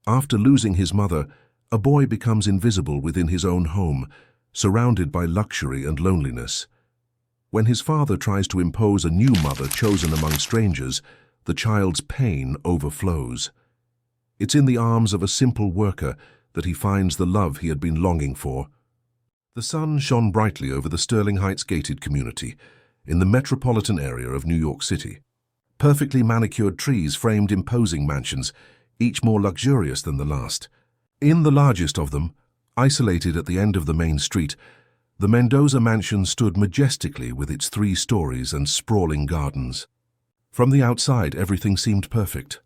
After losing his mother, a boy becomes invisible within his own home, surrounded by luxury and loneliness. When his father tries to impose a new mother chosen among strangers, the child's pain overflows. It's in the arms of a simple worker that he finds the love he had been longing for. The sun shone brightly over the Sterling Heights gated community, in the metropolitan area of New York City. Perfectly manicured trees framed imposing mansions, each more luxurious than the last. In the largest of them, isolated at the end of the main street, the Mendoza mansion stood majestically with its 3 stories and sprawling gardens. From the outside, everything seemed perfect.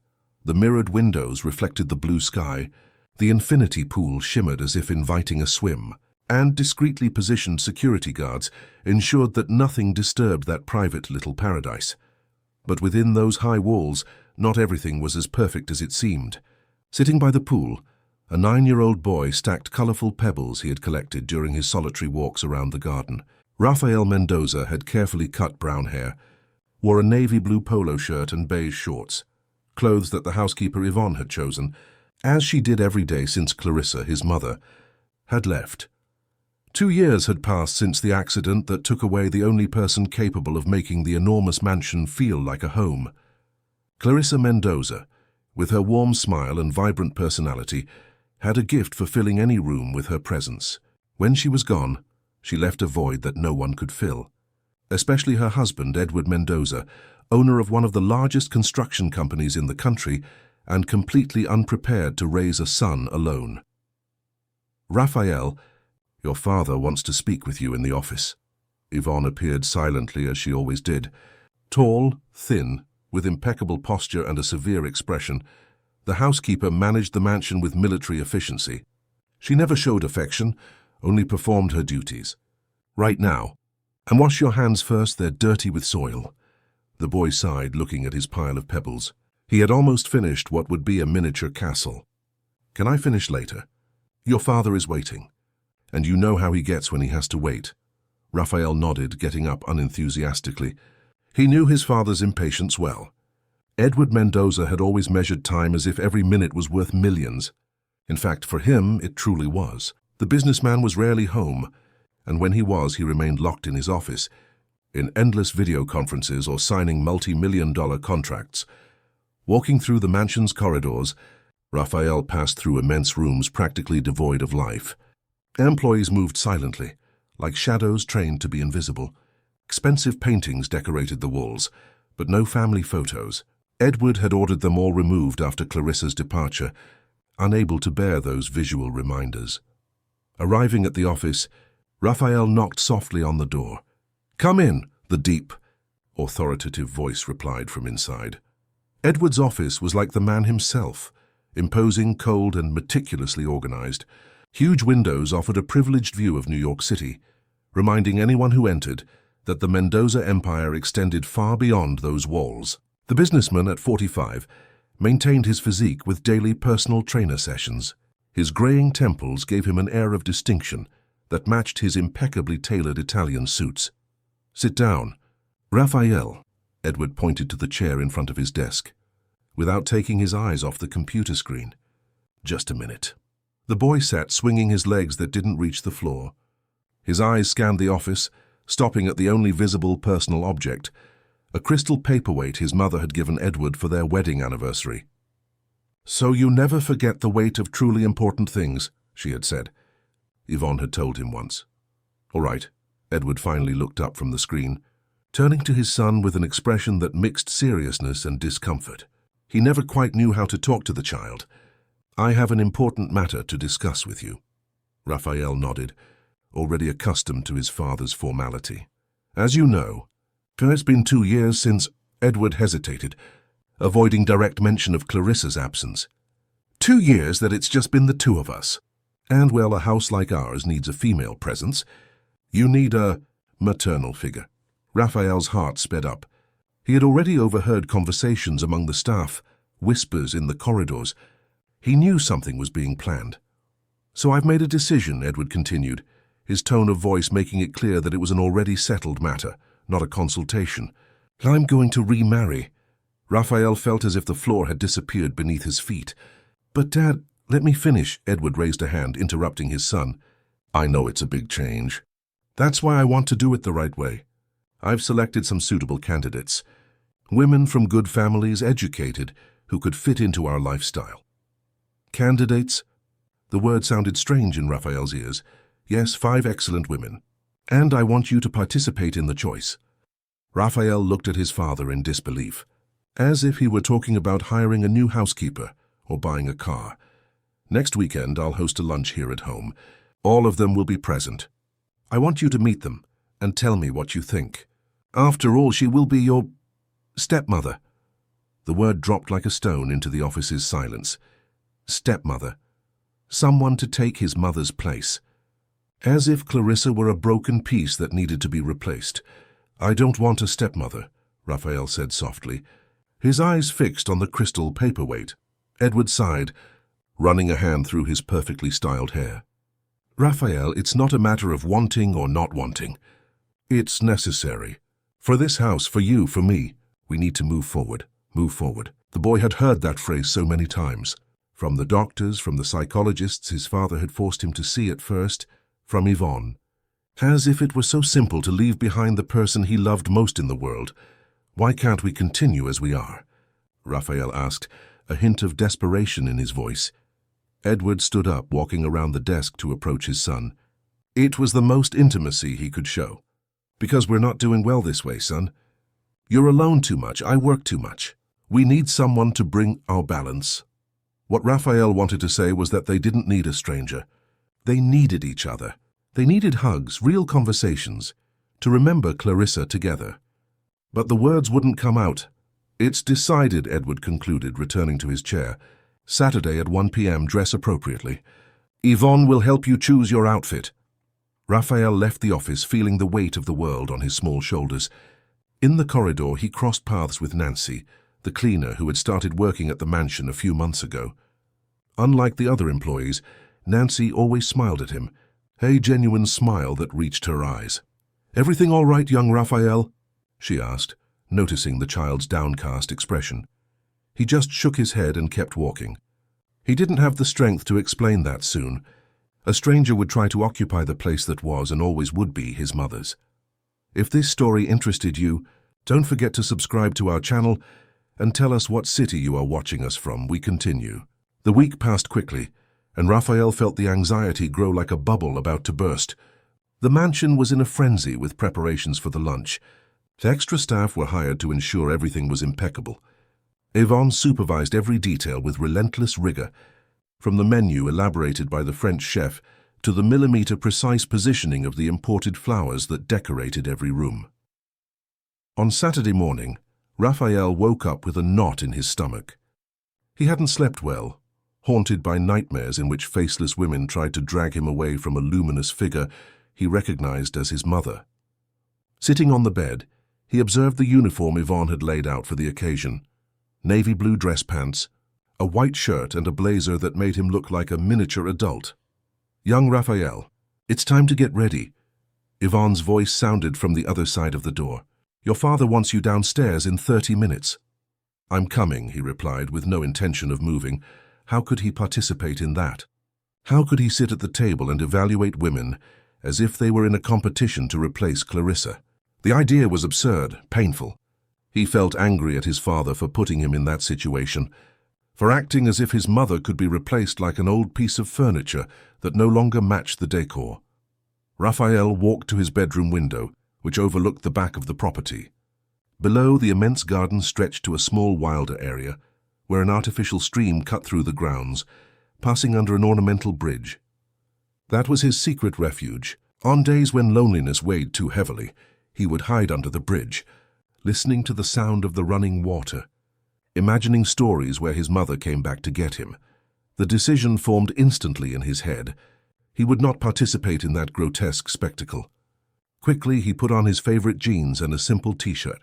The mirrored windows reflected the blue sky, the infinity pool shimmered as if inviting a swim, and discreetly positioned security guards ensured that nothing disturbed that private little paradise. But within those high walls, not everything was as perfect as it seemed. Sitting by the pool, a 9-year-old boy stacked colorful pebbles he had collected during his solitary walks around the garden. Rafael Mendoza had carefully cut brown hair, wore a navy blue polo shirt and beige shorts, clothes that the housekeeper Yvonne had chosen, as she did every day since Clarissa, his mother, had left. 2 years had passed since the accident that took away the only person capable of making the enormous mansion feel like a home. Clarissa Mendoza, with her warm smile and vibrant personality, had a gift for filling any room with her presence. When she was gone, she left a void that no one could fill. Especially her husband, Edward Mendoza, owner of one of the largest construction companies in the country and completely unprepared to raise a son alone. "Rafael, your father wants to speak with you in the office." Yvonne appeared silently as she always did. Tall, thin, with impeccable posture and a severe expression, the housekeeper managed the mansion with military efficiency. She never showed affection, only performed her duties. "Right now. And wash your hands first, they're dirty with soil." The boy sighed, looking at his pile of pebbles. He had almost finished what would be a miniature castle. "Can I finish later? Your father is waiting. And you know how he gets when he has to wait." Rafael nodded, getting up unenthusiastically. He knew his father's impatience well. Edward Mendoza had always measured time as if every minute was worth millions. In fact, for him, it truly was. The businessman was rarely home, and when he was, he remained locked in his office, in endless video conferences or signing multi-million-dollar contracts. Walking through the mansion's corridors, Rafael passed through immense rooms practically devoid of life. Employees moved silently, like shadows trained to be invisible. Expensive paintings decorated the walls, but no family photos. Edward had ordered them all removed after Clarissa's departure, unable to bear those visual reminders. Arriving at the office, Rafael knocked softly on the door. "Come in," the deep, authoritative voice replied from inside. Edward's office was like the man himself, imposing, cold, and meticulously organized. Huge windows offered a privileged view of New York City, reminding anyone who entered that the Mendoza Empire extended far beyond those walls. The businessman, at 45, maintained his physique with daily personal trainer sessions. His graying temples gave him an air of distinction that matched his impeccably tailored Italian suits. "Sit down." "Rafael," Edward pointed to the chair in front of his desk, without taking his eyes off the computer screen. "Just a minute." The boy sat swinging his legs that didn't reach the floor. His eyes scanned the office, stopping at the only visible personal object, a crystal paperweight his mother had given Edward for their wedding anniversary. "So you never forget the weight of truly important things," she had said. Yvonne had told him once. "All right," Edward finally looked up from the screen, turning to his son with an expression that mixed seriousness and discomfort. He never quite knew how to talk to the child. "I have an important matter to discuss with you." Rafael nodded, already accustomed to his father's formality. "As you know, it's been 2 years since..." Edward hesitated, avoiding direct mention of Clarissa's absence. 2 years that it's just been the two of us. And, well, a house like ours needs a female presence. You need a maternal figure." Raphael's heart sped up. He had already overheard conversations among the staff, whispers in the corridors. He knew something was being planned. "So I've made a decision," Edward continued, his tone of voice making it clear that it was an already settled matter, not a consultation. "I'm going to remarry." Raphael felt as if the floor had disappeared beneath his feet. "But, Dad, Let me finish, Edward raised a hand, interrupting his son. I know it's a big change. That's why I want to do it the right way. I've selected some suitable candidates. Women from good families, educated, who could fit into our lifestyle. Candidates? The word sounded strange in Raphael's ears. Yes, 5 excellent women. And I want you to participate in the choice. Raphael looked at his father in disbelief, as if he were talking about hiring a new housekeeper or buying a car. Next weekend, I'll host a lunch here at home. All of them will be present. I want you to meet them and tell me what you think. After all, she will be your stepmother. The word dropped like a stone into the office's silence. Stepmother. Someone to take his mother's place. As if Clarissa were a broken piece that needed to be replaced. I don't want a stepmother, Raphael said softly, his eyes fixed on the crystal paperweight. Edward sighed, running a hand through his perfectly styled hair. Raphael, it's not a matter of wanting or not wanting. It's necessary. For this house, for you, for me, we need to move forward. Move forward. The boy had heard that phrase so many times. From the doctors, from the psychologists his father had forced him to see at first, from Yvonne. As if it were so simple to leave behind the person he loved most in the world. Why can't we continue as we are? Raphael asked, a hint of desperation in his voice. Edward stood up, walking around the desk to approach his son. It was the most intimacy he could show. Because we're not doing well this way, son. You're alone too much, I work too much. We need someone to bring our balance. What Raphael wanted to say was that they didn't need a stranger. They needed each other. They needed hugs, real conversations, to remember Clarissa together. But the words wouldn't come out. It's decided, Edward concluded, returning to his chair. Saturday at 1 p.m, dress appropriately. Yvonne will help you choose your outfit. Raphael left the office feeling the weight of the world on his small shoulders. In the corridor, he crossed paths with Nancy, the cleaner who had started working at the mansion a few months ago. Unlike the other employees, Nancy always smiled at him, a genuine smile that reached her eyes. Everything all right, young Raphael? She asked, noticing the child's downcast expression. He just shook his head and kept walking. He didn't have the strength to explain that soon. A stranger would try to occupy the place that was and always would be his mother's. If this story interested you, don't forget to subscribe to our channel and tell us what city you are watching us from. We continue. The week passed quickly, and Raphael felt the anxiety grow like a bubble about to burst. The mansion was in a frenzy with preparations for the lunch. Extra staff were hired to ensure everything was impeccable. Yvonne supervised every detail with relentless rigor, from the menu elaborated by the French chef to the millimeter-precise positioning of the imported flowers that decorated every room. On Saturday morning, Raphael woke up with a knot in his stomach. He hadn't slept well, haunted by nightmares in which faceless women tried to drag him away from a luminous figure he recognized as his mother. Sitting on the bed, he observed the uniform Yvonne had laid out for the occasion. Navy blue dress pants, a white shirt and a blazer that made him look like a miniature adult. Young Raphael, it's time to get ready. Yvonne's voice sounded from the other side of the door. Your father wants you downstairs in 30 minutes. I'm coming, he replied, with no intention of moving. How could he participate in that? How could he sit at the table and evaluate women as if they were in a competition to replace Clarissa? The idea was absurd, painful. He felt angry at his father for putting him in that situation, for acting as if his mother could be replaced like an old piece of furniture that no longer matched the decor. Raphael walked to his bedroom window, which overlooked the back of the property. Below, the immense garden stretched to a small wilder area, where an artificial stream cut through the grounds, passing under an ornamental bridge. That was his secret refuge. On days when loneliness weighed too heavily, he would hide under the bridge, listening to the sound of the running water, imagining stories where his mother came back to get him. The decision formed instantly in his head. He would not participate in that grotesque spectacle. Quickly, he put on his favorite jeans and a simple t-shirt.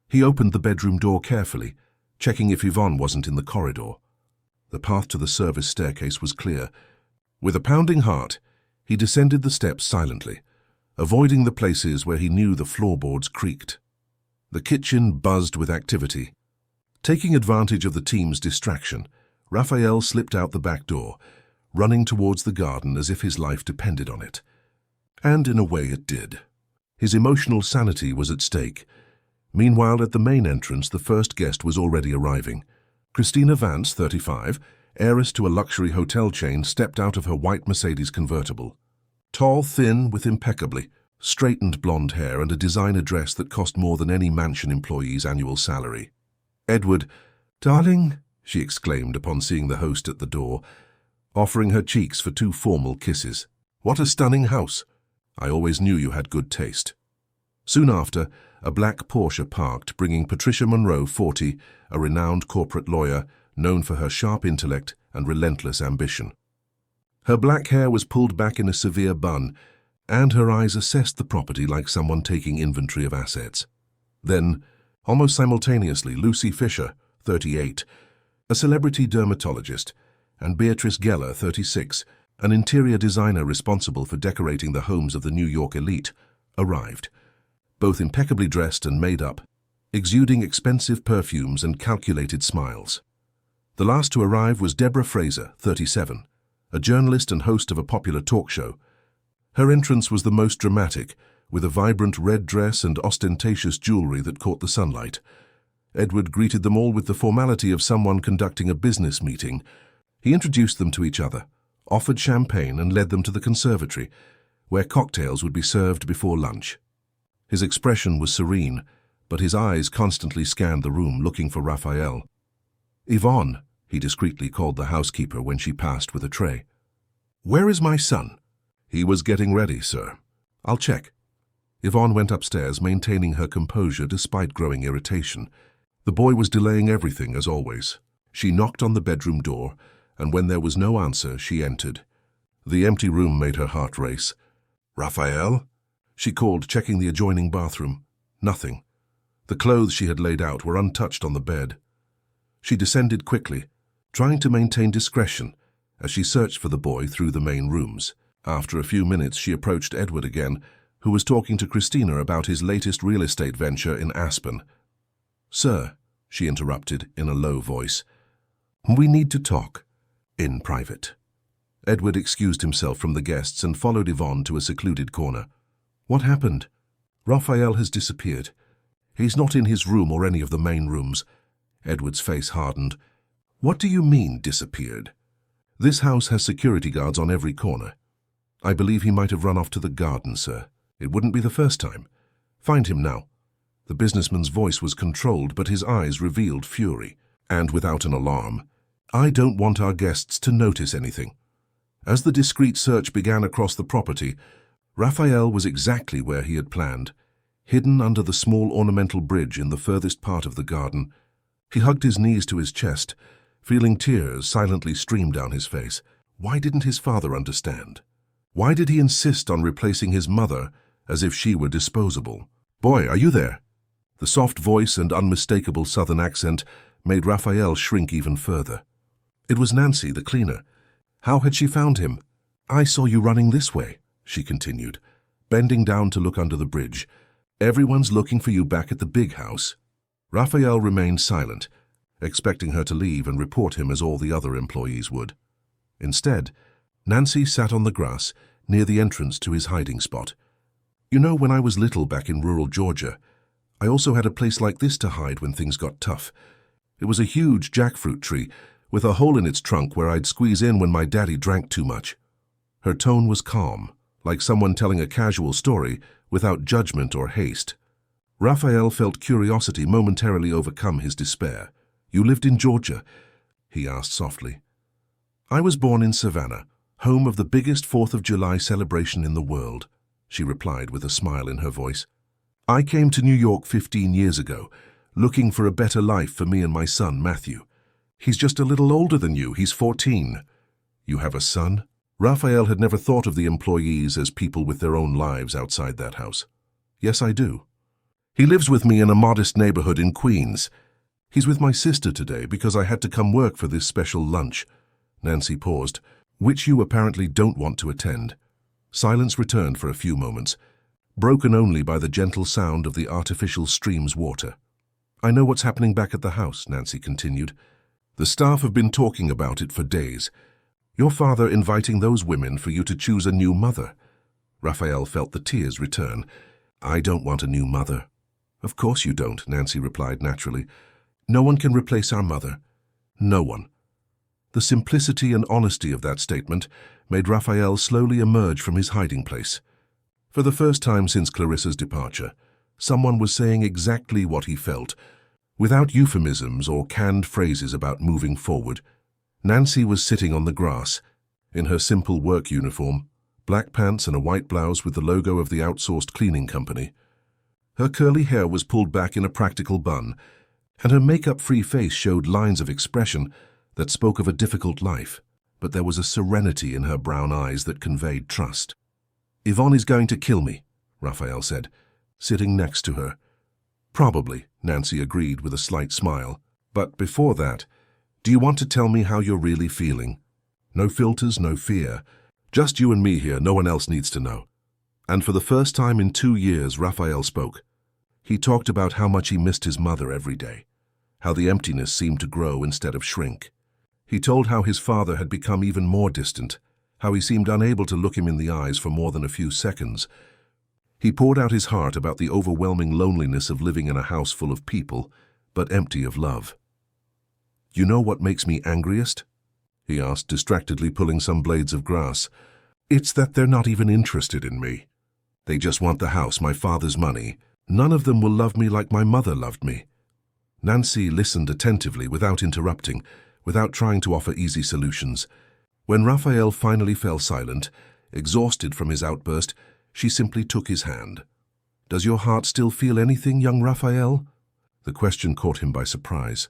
He opened the bedroom door carefully, checking if Yvonne wasn't in the corridor. The path to the service staircase was clear. With a pounding heart, he descended the steps silently, avoiding the places where he knew the floorboards creaked. The kitchen buzzed with activity. Taking advantage of the team's distraction, Raphael slipped out the back door, running towards the garden as if his life depended on it. And in a way it did. His emotional sanity was at stake. Meanwhile, at the main entrance, the first guest was already arriving. Christina Vance, 35, heiress to a luxury hotel chain, stepped out of her white Mercedes convertible. Tall, thin, with impeccably straightened blonde hair and a designer dress that cost more than any mansion employee's annual salary. "Edward, darling," she exclaimed upon seeing the host at the door, offering her cheeks for 2 formal kisses. "What a stunning house! I always knew you had good taste." Soon after, a black Porsche parked, bringing Patricia Monroe, 40, a renowned corporate lawyer, known for her sharp intellect and relentless ambition. Her black hair was pulled back in a severe bun, and her eyes assessed the property like someone taking inventory of assets. Then, almost simultaneously, Lucy Fisher, 38, a celebrity dermatologist, and Beatrice Geller, 36, an interior designer responsible for decorating the homes of the New York elite, arrived, both impeccably dressed and made up, exuding expensive perfumes and calculated smiles. The last to arrive was Deborah Fraser, 37, a journalist and host of a popular talk show. Her entrance was the most dramatic, with a vibrant red dress and ostentatious jewelry that caught the sunlight. Edward greeted them all with the formality of someone conducting a business meeting. He introduced them to each other, offered champagne, and led them to the conservatory, where cocktails would be served before lunch. His expression was serene, but his eyes constantly scanned the room, looking for Raphael. "Yvonne," he discreetly called the housekeeper when she passed with a tray. "Where is my son?" "He was getting ready, sir." "I'll check." Yvonne went upstairs, maintaining her composure despite growing irritation. The boy was delaying everything, as always. She knocked on the bedroom door, and when there was no answer, she entered. The empty room made her heart race. "Raphael?" she called, checking the adjoining bathroom. Nothing. The clothes she had laid out were untouched on the bed. She descended quickly, trying to maintain discretion, as she searched for the boy through the main rooms. After a few minutes, she approached Edward again, who was talking to Christina about his latest real estate venture in Aspen. "Sir," she interrupted in a low voice, "we need to talk in private." Edward excused himself from the guests and followed Yvonne to a secluded corner. "What happened?" "Raphael has disappeared. He's not in his room or any of the main rooms." Edward's face hardened. "What do you mean, disappeared?" "This house has security guards on every corner. I believe he might have run off to the garden, sir. It wouldn't be the first time. Find him now." The businessman's voice was controlled, but his eyes revealed fury. And without an alarm, "I don't want our guests to notice anything." As the discreet search began across the property, Raphael was exactly where he had planned, hidden under the small ornamental bridge in the furthest part of the garden. He hugged his knees to his chest, feeling tears silently stream down his face. Why didn't his father understand? Why did he insist on replacing his mother as if she were disposable? "Boy, are you there?" The soft voice and unmistakable southern accent made Raphael shrink even further. It was Nancy, the cleaner. How had she found him? "I saw you running this way," she continued, bending down to look under the bridge. "Everyone's looking for you back at the big house." Raphael remained silent, expecting her to leave and report him as all the other employees would. Instead, Nancy sat on the grass near the entrance to his hiding spot. "You know, when I was little back in rural Georgia, I also had a place like this to hide when things got tough. It was a huge jackfruit tree with a hole in its trunk where I'd squeeze in when my daddy drank too much." Her tone was calm, like someone telling a casual story without judgment or haste. Raphael felt curiosity momentarily overcome his despair. "You lived in Georgia?" he asked softly. "I was born in Savannah, home of the biggest 4th of July celebration in the world," she replied with a smile in her voice. "I came to New York 15 years ago, looking for a better life for me and my son, Matthew. He's just a little older than you. He's 14. "You have a son?" Raphael had never thought of the employees as people with their own lives outside that house. "Yes, I do. He lives with me in a modest neighborhood in Queens. He's with my sister today because I had to come work for this special lunch." Nancy paused, "which you apparently don't want to attend." Silence returned for a few moments, broken only by the gentle sound of the artificial stream's water. "I know what's happening back at the house," Nancy continued. The staff have been talking about it for days. Your father inviting those women for you to choose a new mother. Raphael felt the tears return. I don't want a new mother. Of course you don't, Nancy replied naturally. No one can replace our mother. No one. The simplicity and honesty of that statement made Raphael slowly emerge from his hiding place. For the first time since Clarissa's departure, someone was saying exactly what he felt, without euphemisms or canned phrases about moving forward. Nancy was sitting on the grass, in her simple work uniform, black pants and a white blouse with the logo of the outsourced cleaning company. Her curly hair was pulled back in a practical bun, and her makeup-free face showed lines of expression that spoke of a difficult life, but there was a serenity in her brown eyes that conveyed trust. Yvonne is going to kill me, Raphael said, sitting next to her. Probably, Nancy agreed with a slight smile. But before that, do you want to tell me how you're really feeling? No filters, no fear. Just you and me here, no one else needs to know. And for the first time in 2 years, Raphael spoke. He talked about how much he missed his mother every day, how the emptiness seemed to grow instead of shrink. He told how his father had become even more distant, how he seemed unable to look him in the eyes for more than a few seconds. He poured out his heart about the overwhelming loneliness of living in a house full of people, but empty of love. You know what makes me angriest? He asked, distractedly pulling some blades of grass. It's that they're not even interested in me. They just want the house, my father's money. None of them will love me like my mother loved me. Nancy listened attentively without interrupting, without trying to offer easy solutions. When Raphael finally fell silent, exhausted from his outburst, she simply took his hand. Does your heart still feel anything, young Raphael? The question caught him by surprise.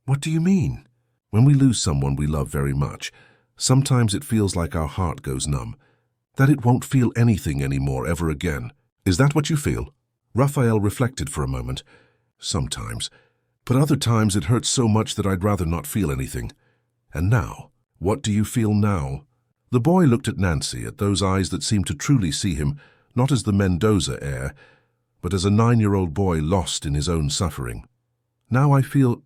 What do you mean? When we lose someone we love very much, sometimes it feels like our heart goes numb, that it won't feel anything anymore ever again. Is that what you feel? Raphael reflected for a moment. Sometimes. But other times it hurts so much that I'd rather not feel anything. And now? What do you feel now? The boy looked at Nancy, at those eyes that seemed to truly see him, not as the Mendoza heir, but as a 9-year-old boy lost in his own suffering. Now I feel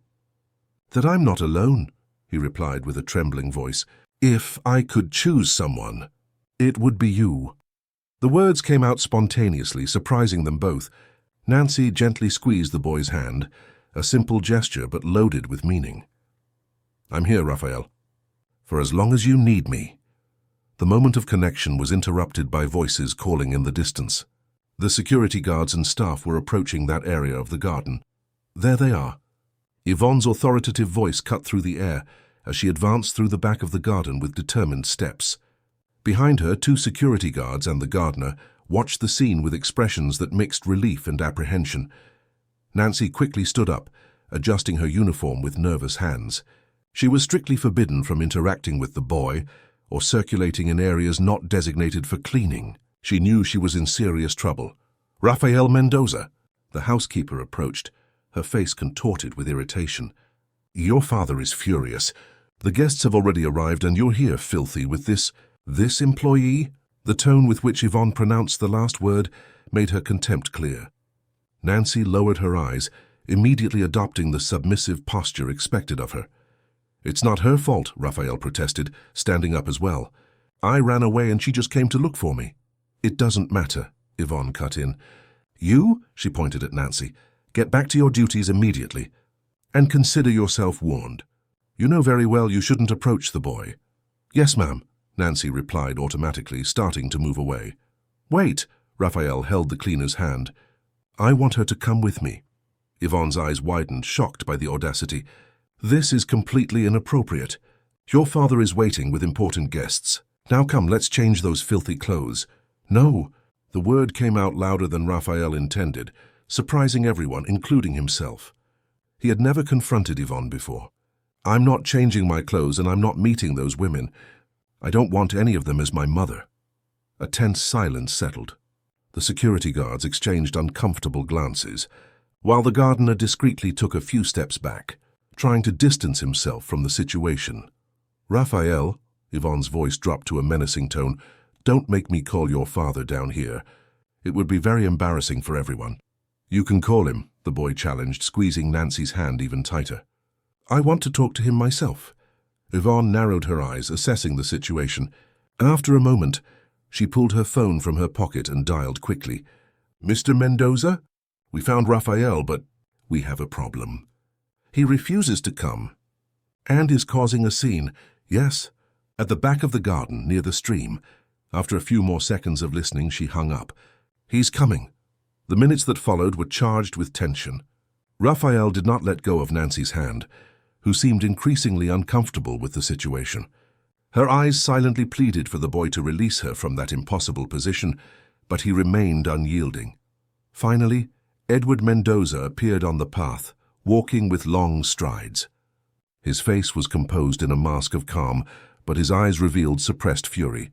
that I'm not alone, he replied with a trembling voice. If I could choose someone, it would be you. The words came out spontaneously, surprising them both. Nancy gently squeezed the boy's hand, a simple gesture but loaded with meaning. I'm here, Raphael, for as long as you need me. The moment of connection was interrupted by voices calling in the distance. The security guards and staff were approaching that area of the garden. There they are. Yvonne's authoritative voice cut through the air as she advanced through the back of the garden with determined steps. Behind her, 2 security guards and the gardener watched the scene with expressions that mixed relief and apprehension. Nancy quickly stood up, adjusting her uniform with nervous hands. She was strictly forbidden from interacting with the boy or circulating in areas not designated for cleaning. She knew she was in serious trouble. Rafael Mendoza, the housekeeper, approached, her face contorted with irritation. Your father is furious. The guests have already arrived and you're here, filthy, with this employee? The tone with which Yvonne pronounced the last word made her contempt clear. Nancy lowered her eyes, immediately adopting the submissive posture expected of her. It's not her fault, Raphael protested, standing up as well. I ran away and she just came to look for me. It doesn't matter, Yvonne cut in. You, she pointed at Nancy, get back to your duties immediately, and consider yourself warned. You know very well you shouldn't approach the boy. Yes, ma'am, Nancy replied automatically, starting to move away. Wait, Raphael held the cleaner's hand. I want her to come with me. Yvonne's eyes widened, shocked by the audacity. This is completely inappropriate. Your father is waiting with important guests. Now come, let's change those filthy clothes. No, the word came out louder than Raphael intended, surprising everyone, including himself. He had never confronted Yvonne before. I'm not changing my clothes and I'm not meeting those women. I don't want any of them as my mother. A tense silence settled. The security guards exchanged uncomfortable glances, while the gardener discreetly took a few steps back, trying to distance himself from the situation. Raphael, Yvonne's voice dropped to a menacing tone, don't make me call your father down here. It would be very embarrassing for everyone. You can call him, the boy challenged, squeezing Nancy's hand even tighter. I want to talk to him myself. Yvonne narrowed her eyes, assessing the situation. After a moment, she pulled her phone from her pocket and dialed quickly. Mr. Mendoza? We found Raphael, but we have a problem. He refuses to come and is causing a scene. Yes, at the back of the garden near the stream. After a few more seconds of listening, she hung up. He's coming. The minutes that followed were charged with tension. Raphael did not let go of Nancy's hand, who seemed increasingly uncomfortable with the situation. Her eyes silently pleaded for the boy to release her from that impossible position, but he remained unyielding. Finally, Edward Mendoza appeared on the path, walking with long strides. His face was composed in a mask of calm, but his eyes revealed suppressed fury.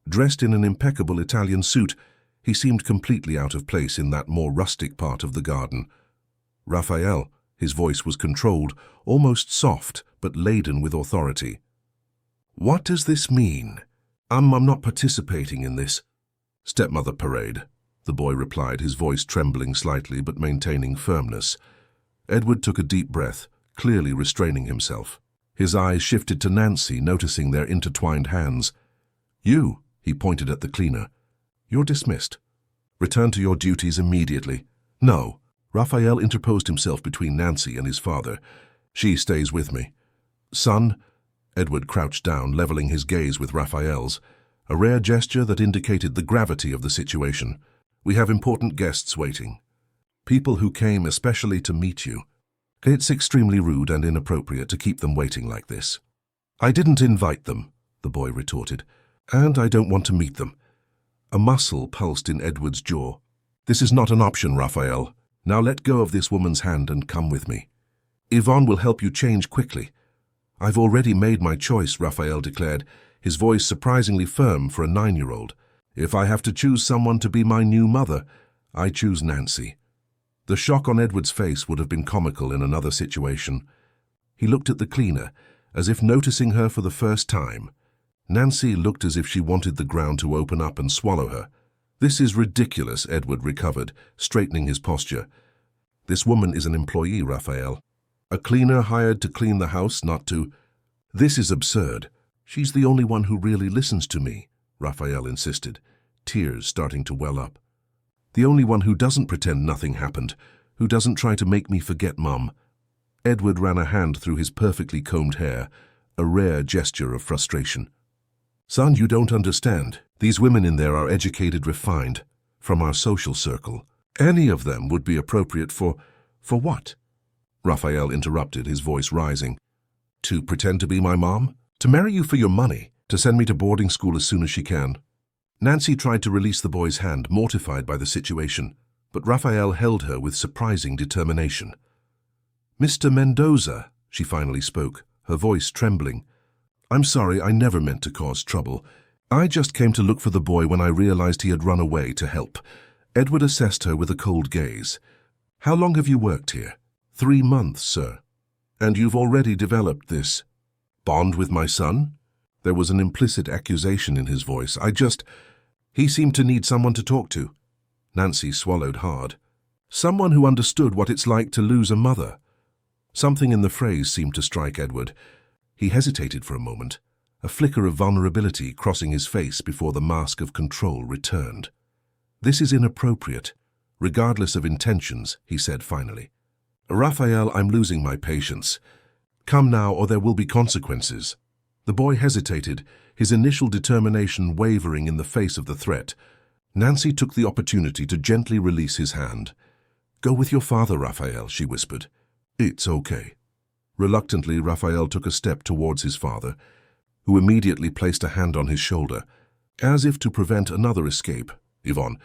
Dressed in an impeccable Italian suit, he seemed completely out of place in that more rustic part of the garden. Raphael, his voice was controlled, almost soft, but laden with authority. What does this mean? I'm not participating in this stepmother parade, the boy replied, his voice trembling slightly but maintaining firmness. Edward took a deep breath, clearly restraining himself. His eyes shifted to Nancy, noticing their intertwined hands. You, he pointed at the cleaner. You're dismissed. Return to your duties immediately. No. Raphael interposed himself between Nancy and his father. She stays with me. Son, Edward crouched down, leveling his gaze with Raphael's, a rare gesture that indicated the gravity of the situation. We have important guests waiting. People who came especially to meet you. It's extremely rude and inappropriate to keep them waiting like this. I didn't invite them, the boy retorted, and I don't want to meet them. A muscle pulsed in Edward's jaw. This is not an option, Raphael. Now let go of this woman's hand and come with me. Yvonne will help you change quickly. I've already made my choice, Raphael declared, his voice surprisingly firm for a 9-year-old. If I have to choose someone to be my new mother, I choose Nancy. The shock on Edward's face would have been comical in another situation. He looked at the cleaner, as if noticing her for the first time. Nancy looked as if she wanted the ground to open up and swallow her. This is ridiculous, Edward recovered, straightening his posture. This woman is an employee, Raphael. A cleaner hired to clean the house, not to... This is absurd. She's the only one who really listens to me, Raphael insisted, tears starting to well up. The only one who doesn't pretend nothing happened, who doesn't try to make me forget Mum. Edward ran a hand through his perfectly combed hair, a rare gesture of frustration. Son, you don't understand. These women in there are educated, refined, from our social circle. Any of them would be appropriate for what? Raphael interrupted, his voice rising. To pretend to be my mom? To marry you for your money? To send me to boarding school as soon as she can? Nancy tried to release the boy's hand, mortified by the situation, but Raphael held her with surprising determination. Mr. Mendoza, she finally spoke, her voice trembling. I'm sorry, I never meant to cause trouble. I just came to look for the boy when I realized he had run away to help. Edward assessed her with a cold gaze. How long have you worked here? 3 months, sir. And you've already developed this bond with my son? There was an implicit accusation in his voice. He seemed to need someone to talk to. Nancy swallowed hard. Someone who understood what it's like to lose a mother. Something in the phrase seemed to strike Edward. He hesitated for a moment, a flicker of vulnerability crossing his face before the mask of control returned. This is inappropriate, regardless of intentions, he said finally. Raphael, I'm losing my patience. Come now, or there will be consequences. The boy hesitated, his initial determination wavering in the face of the threat. Nancy took the opportunity to gently release his hand. Go with your father, Raphael, she whispered. It's okay. Reluctantly, Raphael took a step towards his father, who immediately placed a hand on his shoulder, as if to prevent another escape. Yvonne,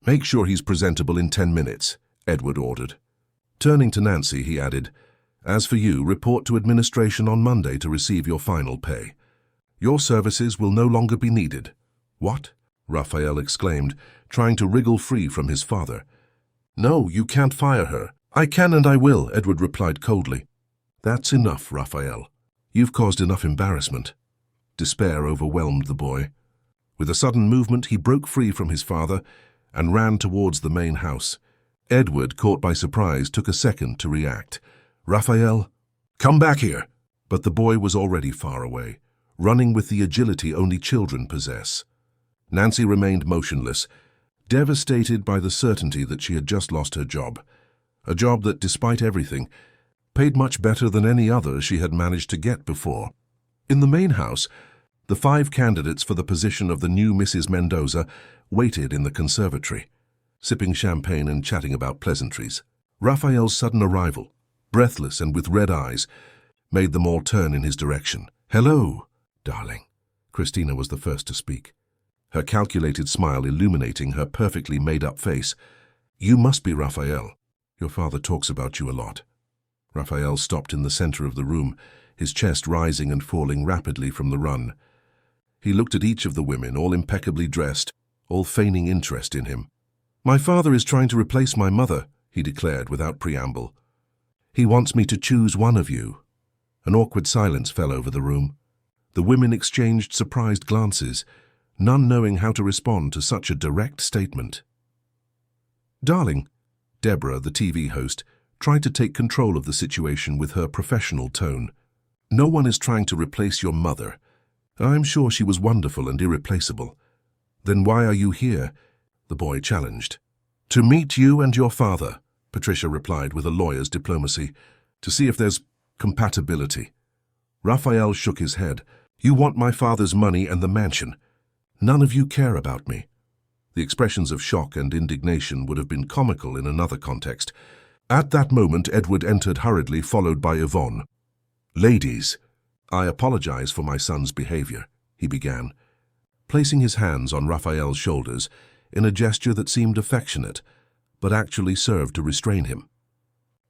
make sure he's presentable in 10 minutes, Edward ordered. Turning to Nancy, he added, as for you, report to administration on Monday to receive your final pay. Your services will no longer be needed. What? Raphael exclaimed, trying to wriggle free from his father. No, you can't fire her. I can and I will, Edward replied coldly. That's enough, Raphael. You've caused enough embarrassment. Despair overwhelmed the boy. With a sudden movement, he broke free from his father and ran towards the main house. Edward, caught by surprise, took a second to react. Raphael, Come back here. But the boy was already far away, running with the agility only children possess. Nancy remained motionless, devastated by the certainty that she had just lost her job. A job that, despite everything, paid much better than any other she had managed to get before. In the main house, the 5 candidates for the position of the new Mrs. Mendoza waited in the conservatory, sipping champagne and chatting about pleasantries. Raphael's sudden arrival, breathless and with red eyes, made them all turn in his direction. "Hello, darling." Christina was the first to speak, her calculated smile illuminating her perfectly made-up face. "You must be Raphael. Your father talks about you a lot." Raphael stopped in the center of the room, his chest rising and falling rapidly from the run. He looked at each of the women, all impeccably dressed, all feigning interest in him. "My father is trying to replace my mother," he declared without preamble. "He wants me to choose one of you." An awkward silence fell over the room. The women exchanged surprised glances, none knowing how to respond to such a direct statement. "Darling," Deborah, the TV host, tried to take control of the situation with her professional tone. "No one is trying to replace your mother. I'm sure she was wonderful and irreplaceable." "Then why are you here?" the boy challenged. "To meet you and your father," Patricia replied with a lawyer's diplomacy, "to see if there's compatibility." Raphael shook his head. "You want my father's money and the mansion. None of you care about me." The expressions of shock and indignation would have been comical in another context. At that moment, Edward entered hurriedly, followed by Yvonne. "Ladies, I apologize for my son's behavior," he began, placing his hands on Raphael's shoulders in a gesture that seemed affectionate, but actually served to restrain him.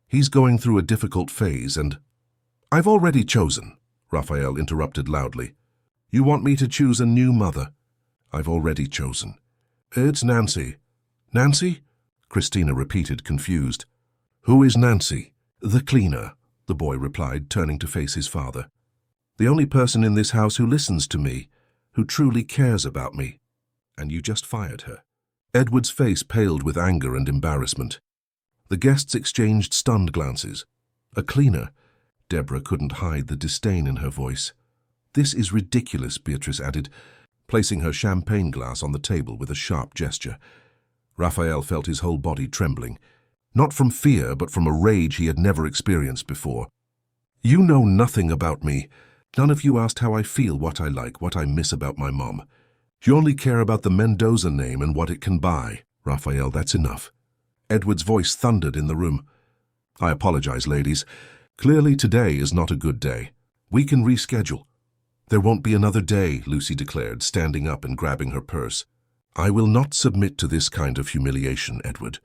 "He's going through a difficult phase and—" "I've already chosen," Raphael interrupted loudly. "You want me to choose a new mother?" "I've already chosen." "It's Nancy." "Nancy?" Christina repeated, confused. "Who is Nancy?" "The cleaner," the boy replied, turning to face his father. "The only person in this house who listens to me, who truly cares about me. And you just fired her." Edward's face paled with anger and embarrassment. The guests exchanged stunned glances. "A cleaner?" Deborah couldn't hide the disdain in her voice. "This is ridiculous," Beatrice added, placing her champagne glass on the table with a sharp gesture. Raphael felt his whole body trembling, not from fear but from a rage he had never experienced before. "You know nothing about me. None of you asked how I feel, what I like, what I miss about my mom. You only care about the Mendoza name and what it can buy." "Raphael, that's enough." Edward's voice thundered in the room. "I apologize, ladies. Clearly today is not a good day. We can reschedule." "There won't be another day," Lucy declared, standing up and grabbing her purse. "I will not submit to this kind of humiliation, Edward.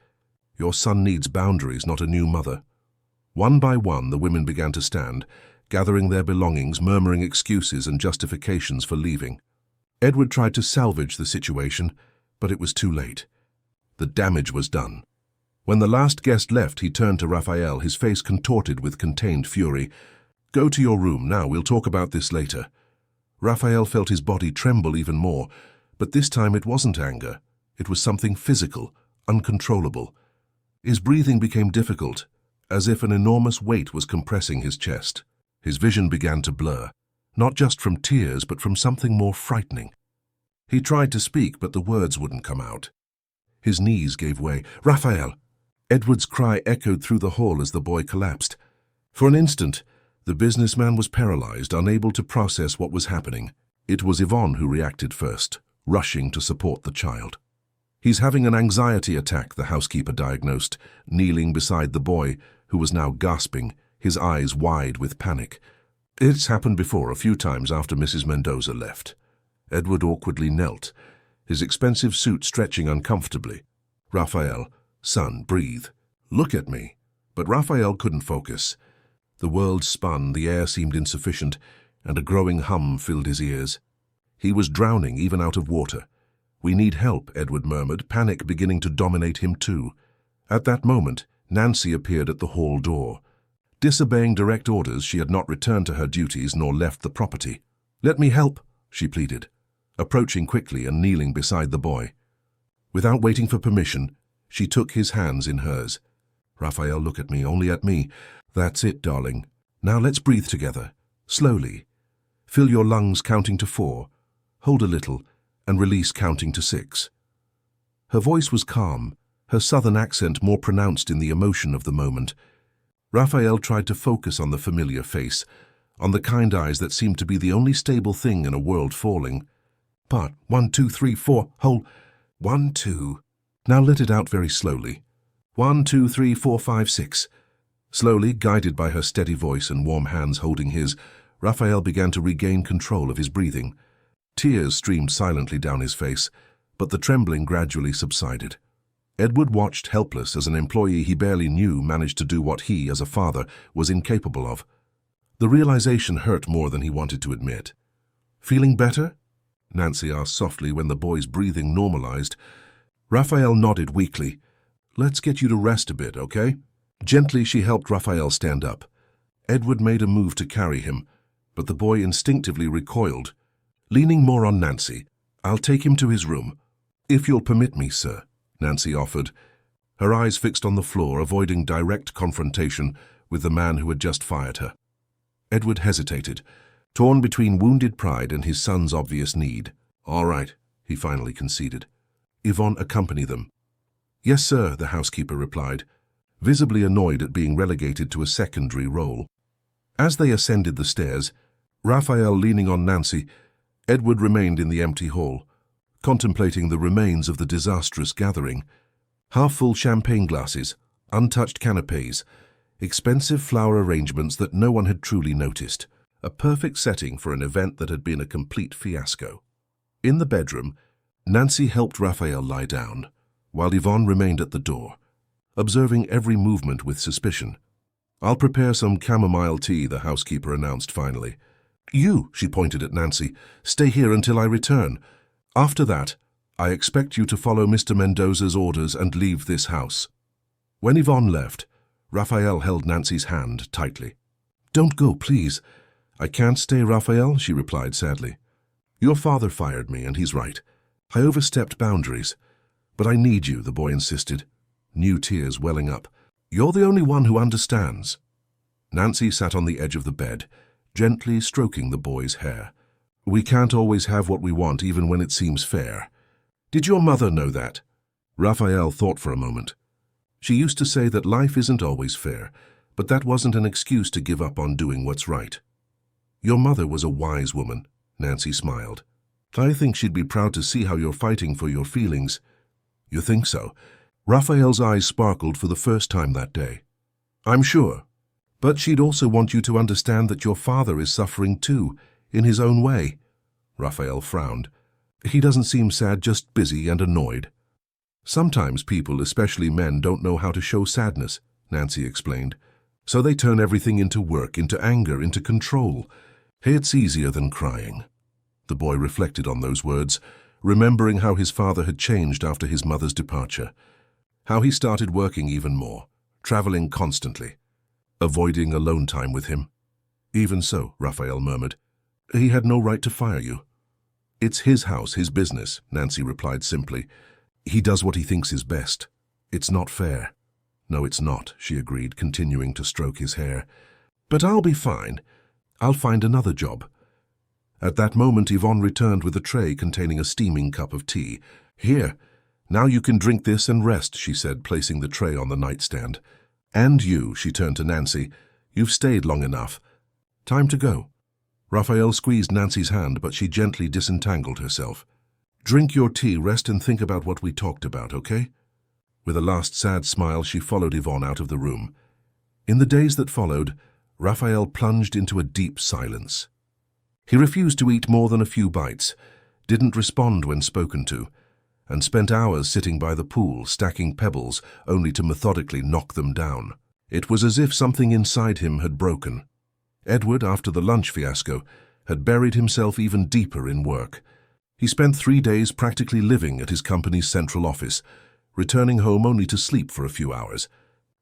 Your son needs boundaries, not a new mother." One by one, the women began to stand, gathering their belongings, murmuring excuses and justifications for leaving. Edward tried to salvage the situation, but it was too late. The damage was done. When the last guest left, he turned to Raphael, his face contorted with contained fury. "Go to your room now, we'll talk about this later." Raphael felt his body tremble even more, but this time it wasn't anger. It was something physical, uncontrollable. His breathing became difficult, as if an enormous weight was compressing his chest. His vision began to blur, not just from tears, but from something more frightening. He tried to speak, but the words wouldn't come out. His knees gave way. "Raphael!" Edward's cry echoed through the hall as the boy collapsed. For an instant, the businessman was paralyzed, unable to process what was happening. It was Yvonne who reacted first, rushing to support the child. "He's having an anxiety attack," the housekeeper diagnosed, kneeling beside the boy, who was now gasping, his eyes wide with panic. "It's happened before, a few times after Mrs. Mendoza left." Edward awkwardly knelt, his expensive suit stretching uncomfortably. "Raphael, son, breathe. Look at me." But Raphael couldn't focus. The world spun, the air seemed insufficient, and a growing hum filled his ears. He was drowning, even out of water. "We need help," Edward murmured, panic beginning to dominate him too. At that moment, Nancy appeared at the hall door. Disobeying direct orders, she had not returned to her duties nor left the property. "Let me help," she pleaded, approaching quickly and kneeling beside the boy. Without waiting for permission, she took his hands in hers. "Raphael, look at me, only at me." "That's it, darling. Now let's breathe together, slowly. Fill your lungs counting to 4, hold a little, and release counting to 6. Her voice was calm, her southern accent more pronounced in the emotion of the moment. Raphael tried to focus on the familiar face, on the kind eyes that seemed to be the only stable thing in a world falling. Part 1, 2, 3, 4, hold. 1, 2. Now let it out very slowly. 1, 2, 3, 4, 5, 6. Slowly, guided by her steady voice and warm hands holding his, Raphael began to regain control of his breathing. Tears streamed silently down his face, but the trembling gradually subsided. Edward watched helpless as an employee he barely knew managed to do what he, as a father, was incapable of. The realization hurt more than he wanted to admit. "Feeling better?" Nancy asked softly when the boy's breathing normalized. Raphael nodded weakly. "Let's get you to rest a bit, okay?" Gently, she helped Raphael stand up. Edward made a move to carry him, but the boy instinctively recoiled. Leaning more on Nancy, "I'll take him to his room." "If you'll permit me, sir," Nancy offered, her eyes fixed on the floor, avoiding direct confrontation with the man who had just fired her. Edward hesitated, torn between wounded pride and his son's obvious need. "All right," he finally conceded. "Yvonne, accompany them." "Yes, sir," the housekeeper replied, visibly annoyed at being relegated to a secondary role. As they ascended the stairs, Raphael leaning on Nancy, Edward remained in the empty hall, contemplating the remains of the disastrous gathering. Half-full champagne glasses, untouched canapes, expensive flower arrangements that no one had truly noticed. A perfect setting for an event that had been a complete fiasco. In the bedroom, Nancy helped Raphael lie down, while Yvonne remained at the door, observing every movement with suspicion. "I'll prepare some chamomile tea," the housekeeper announced finally. "You," she pointed at Nancy, "stay here until I return. After that, I expect you to follow Mr. Mendoza's orders and leave this house." When Yvonne left, Raphael held Nancy's hand tightly. "Don't go, please." "I can't stay, Raphael," she replied sadly. "Your father fired me, and he's right. I overstepped boundaries. But I need you," the boy insisted, new tears welling up. "You're the only one who understands." Nancy sat on the edge of the bed, gently stroking the boy's hair. "We can't always have what we want, even when it seems fair. Did your mother know that?" Raphael thought for a moment. "She used to say that life isn't always fair, but that wasn't an excuse to give up on doing what's right." "Your mother was a wise woman," Nancy smiled. "I think she'd be proud to see how you're fighting for your feelings." "You think so?" Raphael's eyes sparkled for the first time that day. "I'm sure. But she'd also want you to understand that your father is suffering too, in his own way." Raphael frowned. "He doesn't seem sad, just busy and annoyed." "Sometimes people, especially men, don't know how to show sadness," Nancy explained. "So they turn everything into work, into anger, into control. It's easier than crying." The boy reflected on those words, remembering how his father had changed after his mother's departure. How he started working even more, traveling constantly, avoiding alone time with him. "Even so," Raphael murmured, "he had no right to fire you." "It's his house, his business," Nancy replied simply. "He does what he thinks is best. It's not fair." "No, it's not," she agreed, continuing to stroke his hair. "But I'll be fine. I'll find another job." At that moment, Yvonne returned with a tray containing a steaming cup of tea. "Here, now you can drink this and rest," she said, placing the tray on the nightstand. "And you," she turned to Nancy, "you've stayed long enough. Time to go." Raphael squeezed Nancy's hand, but she gently disentangled herself. "Drink your tea, rest and think about what we talked about, okay?" With a last sad smile, she followed Yvonne out of the room. In the days that followed, Raphael plunged into a deep silence. He refused to eat more than a few bites, didn't respond when spoken to, and spent hours sitting by the pool, stacking pebbles, only to methodically knock them down. It was as if something inside him had broken. Edward, after the lunch fiasco, had buried himself even deeper in work. He spent 3 days practically living at his company's central office, returning home only to sleep for a few hours.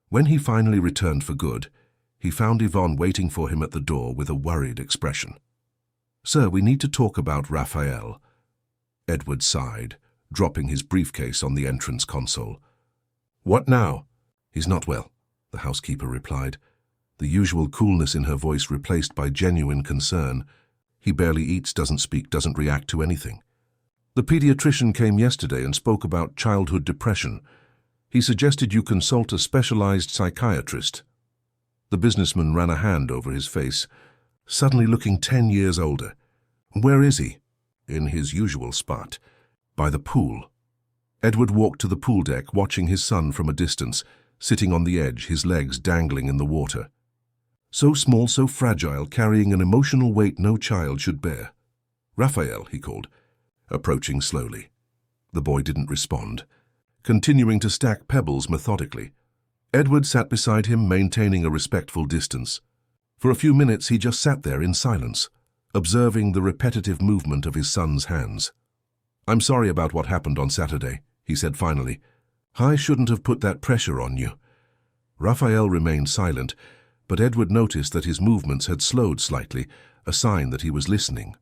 When he finally returned for good, he found Yvonne waiting for him at the door with a worried expression. "Sir, we need to talk about Raphael." Edward sighed, dropping his briefcase on the entrance console. "What now?" "He's not well," the housekeeper replied. the usual coolness in her voice replaced by genuine concern. He barely eats, doesn't speak, doesn't react to anything. The pediatrician came yesterday and spoke about childhood depression. He suggested you consult a specialized psychiatrist. The businessman ran a hand over his face, suddenly looking 10 years older. Where is he? In his usual spot, by the pool. Edward walked to the pool deck, watching his son from a distance, sitting on the edge, his legs dangling in the water. So small, so fragile, carrying an emotional weight no child should bear. "Raphael," he called, approaching slowly. The boy didn't respond, continuing to stack pebbles methodically. Edward sat beside him, maintaining a respectful distance. For a few minutes he just sat there in silence, observing the repetitive movement of his son's hands. "I'm sorry about what happened on Saturday," he said finally. "I shouldn't have put that pressure on you." Raphael remained silent, but Edward noticed that his movements had slowed slightly, a sign that he was listening.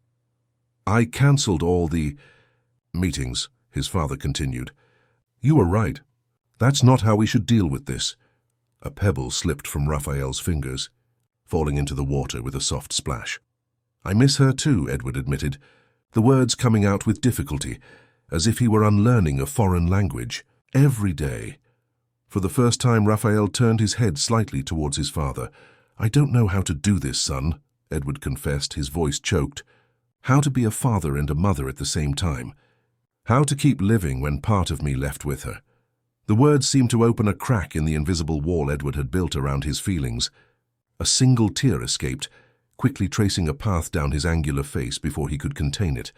"I cancelled all the meetings," his father continued. "You were right. That's not how we should deal with this." A pebble slipped from Raphael's fingers, falling into the water with a soft splash. "I miss her too," Edward admitted, the words coming out with difficulty, as if he were unlearning a foreign language. "Every day." For the first time, Raphael turned his head slightly towards his father. "I don't know how to do this, son," Edward confessed, his voice choked. "How to be a father and a mother at the same time. How to keep living when part of me left with her." The words seemed to open a crack in the invisible wall Edward had built around his feelings. A single tear escaped, quickly tracing a path down his angular face before he could contain it.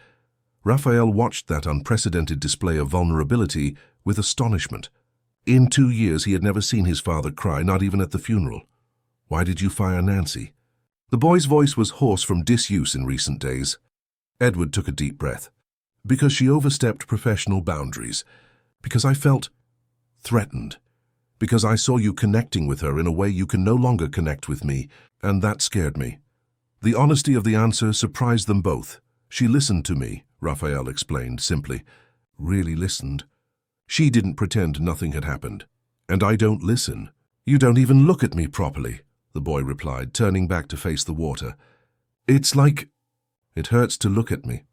Raphael watched that unprecedented display of vulnerability with astonishment. In 2 years he had never seen his father cry, not even at the funeral. "Why did you fire Nancy?" The boy's voice was hoarse from disuse in recent days. Edward took a deep breath. "Because she overstepped professional boundaries. Because I felt threatened. Because I saw you connecting with her in a way you can no longer connect with me, and that scared me." The honesty of the answer surprised them both. "She listened to me," Raphael explained simply. "Really listened. She didn't pretend nothing had happened. And I don't listen. You don't even look at me properly," the boy replied, turning back to face the water. "It's like it hurts to look at me."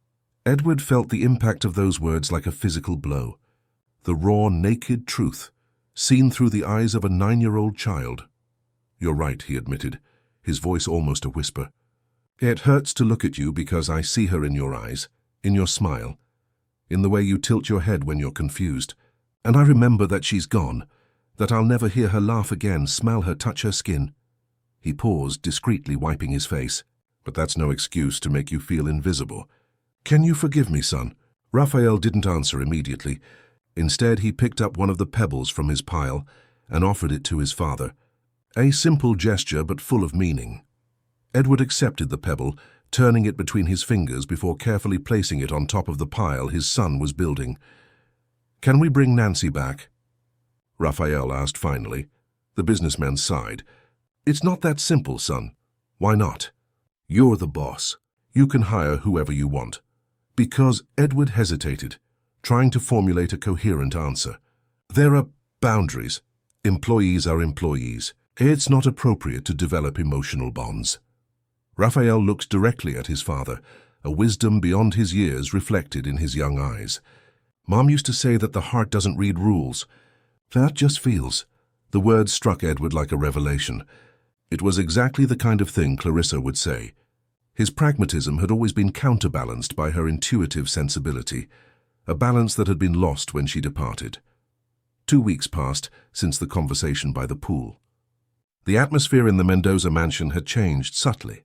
Edward felt the impact of those words like a physical blow. The raw, naked truth, seen through the eyes of a 9-year-old child. "You're right," he admitted, his voice almost a whisper. "It hurts to look at you because I see her in your eyes, in your smile, in the way you tilt your head when you're confused. And I remember that she's gone, that I'll never hear her laugh again, smell her, touch her skin." He paused, discreetly wiping his face. "But that's no excuse to make you feel invisible. Can you forgive me, son?" Raphael didn't answer immediately. Instead, he picked up one of the pebbles from his pile and offered it to his father. A simple gesture, but full of meaning. Edward accepted the pebble, turning it between his fingers before carefully placing it on top of the pile his son was building. "Can we bring Nancy back?" Raphael asked finally. The businessman sighed. "It's not that simple, son." "Why not?" "You're the boss. You can hire whoever you want." "Because," Edward hesitated, trying to formulate a coherent answer. "There are boundaries. Employees are employees. It's not appropriate to develop emotional bonds." Raphael looked directly at his father, a wisdom beyond his years reflected in his young eyes. "Mom used to say that the heart doesn't read rules. That just feels." The words struck Edward like a revelation. It was exactly the kind of thing Clarissa would say. His pragmatism had always been counterbalanced by her intuitive sensibility, a balance that had been lost when she departed. 2 weeks passed since the conversation by the pool. The atmosphere in the Mendoza mansion had changed subtly.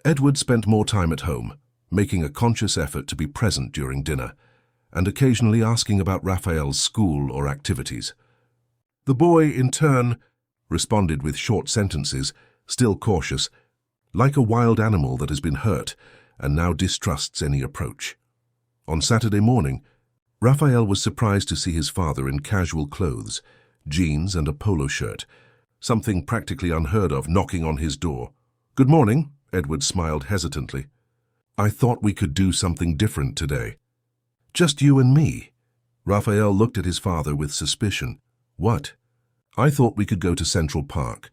Edward spent more time at home, making a conscious effort to be present during dinner, and occasionally asking about Raphael's school or activities. The boy, in turn, responded with short sentences, still cautious, like a wild animal that has been hurt and now distrusts any approach. On Saturday morning, Raphael was surprised to see his father in casual clothes, jeans and a polo shirt, something practically unheard of, knocking on his door. "Good morning," Edward smiled hesitantly. "I thought we could do something different today." "Just you and me?" Raphael looked at his father with suspicion. "What?" "I thought we could go to Central Park.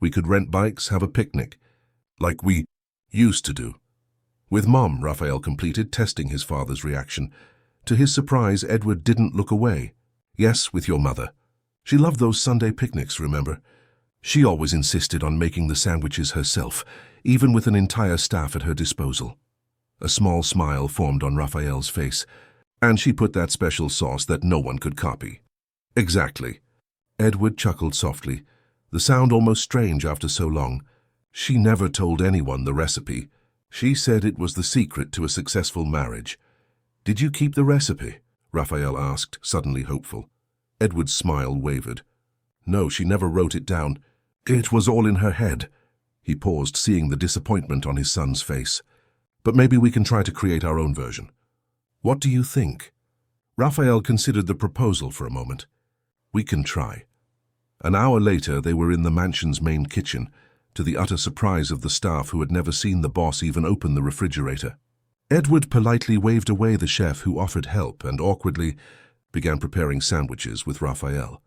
We could rent bikes, have a picnic, like we used to do. With Mom, Raphael completed, testing his father's reaction. To his surprise, Edward didn't look away. Yes, with your mother. She loved those Sunday picnics, remember? She always insisted on making the sandwiches herself, even with an entire staff at her disposal. A small smile formed on Raphael's face, and she put that special sauce that no one could copy. Exactly. Edward chuckled softly, the sound almost strange after so long. She never told anyone the recipe. She said it was the secret to a successful marriage. Did you keep the recipe? Raphael asked, suddenly hopeful. Edward's smile wavered. No, she never wrote it down. It was all in her head. He paused, seeing the disappointment on his son's face. But maybe we can try to create our own version. What do you think? Raphael considered the proposal for a moment. We can try. An hour later, they were in the mansion's main kitchen, to the utter surprise of the staff who had never seen the boss even open the refrigerator. Edward politely waved away the chef who offered help and awkwardly began preparing sandwiches with Raphael.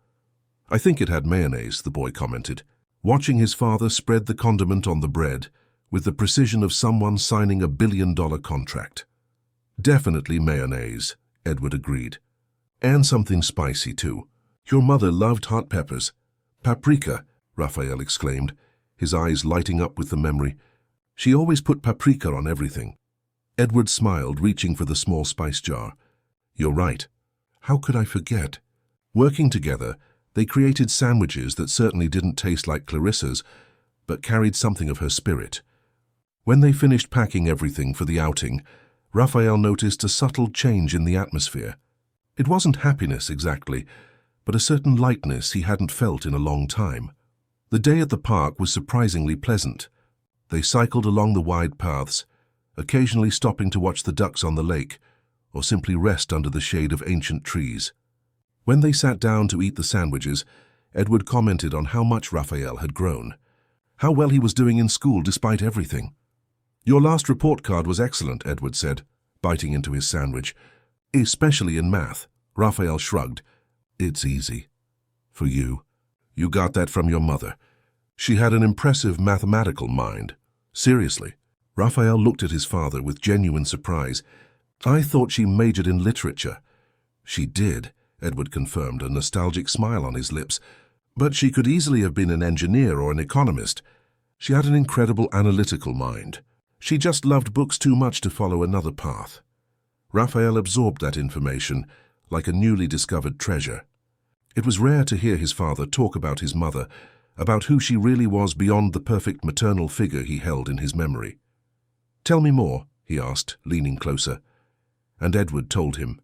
I think it had mayonnaise, the boy commented, watching his father spread the condiment on the bread with the precision of someone signing a billion-dollar contract. Definitely mayonnaise, Edward agreed. And something spicy, too. Your mother loved hot peppers. Paprika, Raphael exclaimed, his eyes lighting up with the memory. She always put paprika on everything. Edward smiled, reaching for the small spice jar. You're right. How could I forget? Working together, they created sandwiches that certainly didn't taste like Clarissa's, but carried something of her spirit. When they finished packing everything for the outing, Raphael noticed a subtle change in the atmosphere. It wasn't happiness exactly, but a certain lightness he hadn't felt in a long time. The day at the park was surprisingly pleasant. They cycled along the wide paths, occasionally stopping to watch the ducks on the lake, or simply rest under the shade of ancient trees. When they sat down to eat the sandwiches, Edward commented on how much Raphael had grown, how well he was doing in school despite everything. Your last report card was excellent, Edward said, biting into his sandwich. Especially in math. Raphael shrugged. It's easy. For you. You got that from your mother. She had an impressive mathematical mind. Seriously. Raphael looked at his father with genuine surprise. I thought she majored in literature. She did, Edward confirmed, a nostalgic smile on his lips. But she could easily have been an engineer or an economist. She had an incredible analytical mind. She just loved books too much to follow another path. Raphael absorbed that information like a newly discovered treasure. It was rare to hear his father talk about his mother, about who she really was beyond the perfect maternal figure he held in his memory. Tell me more, he asked, leaning closer. And Edward told him.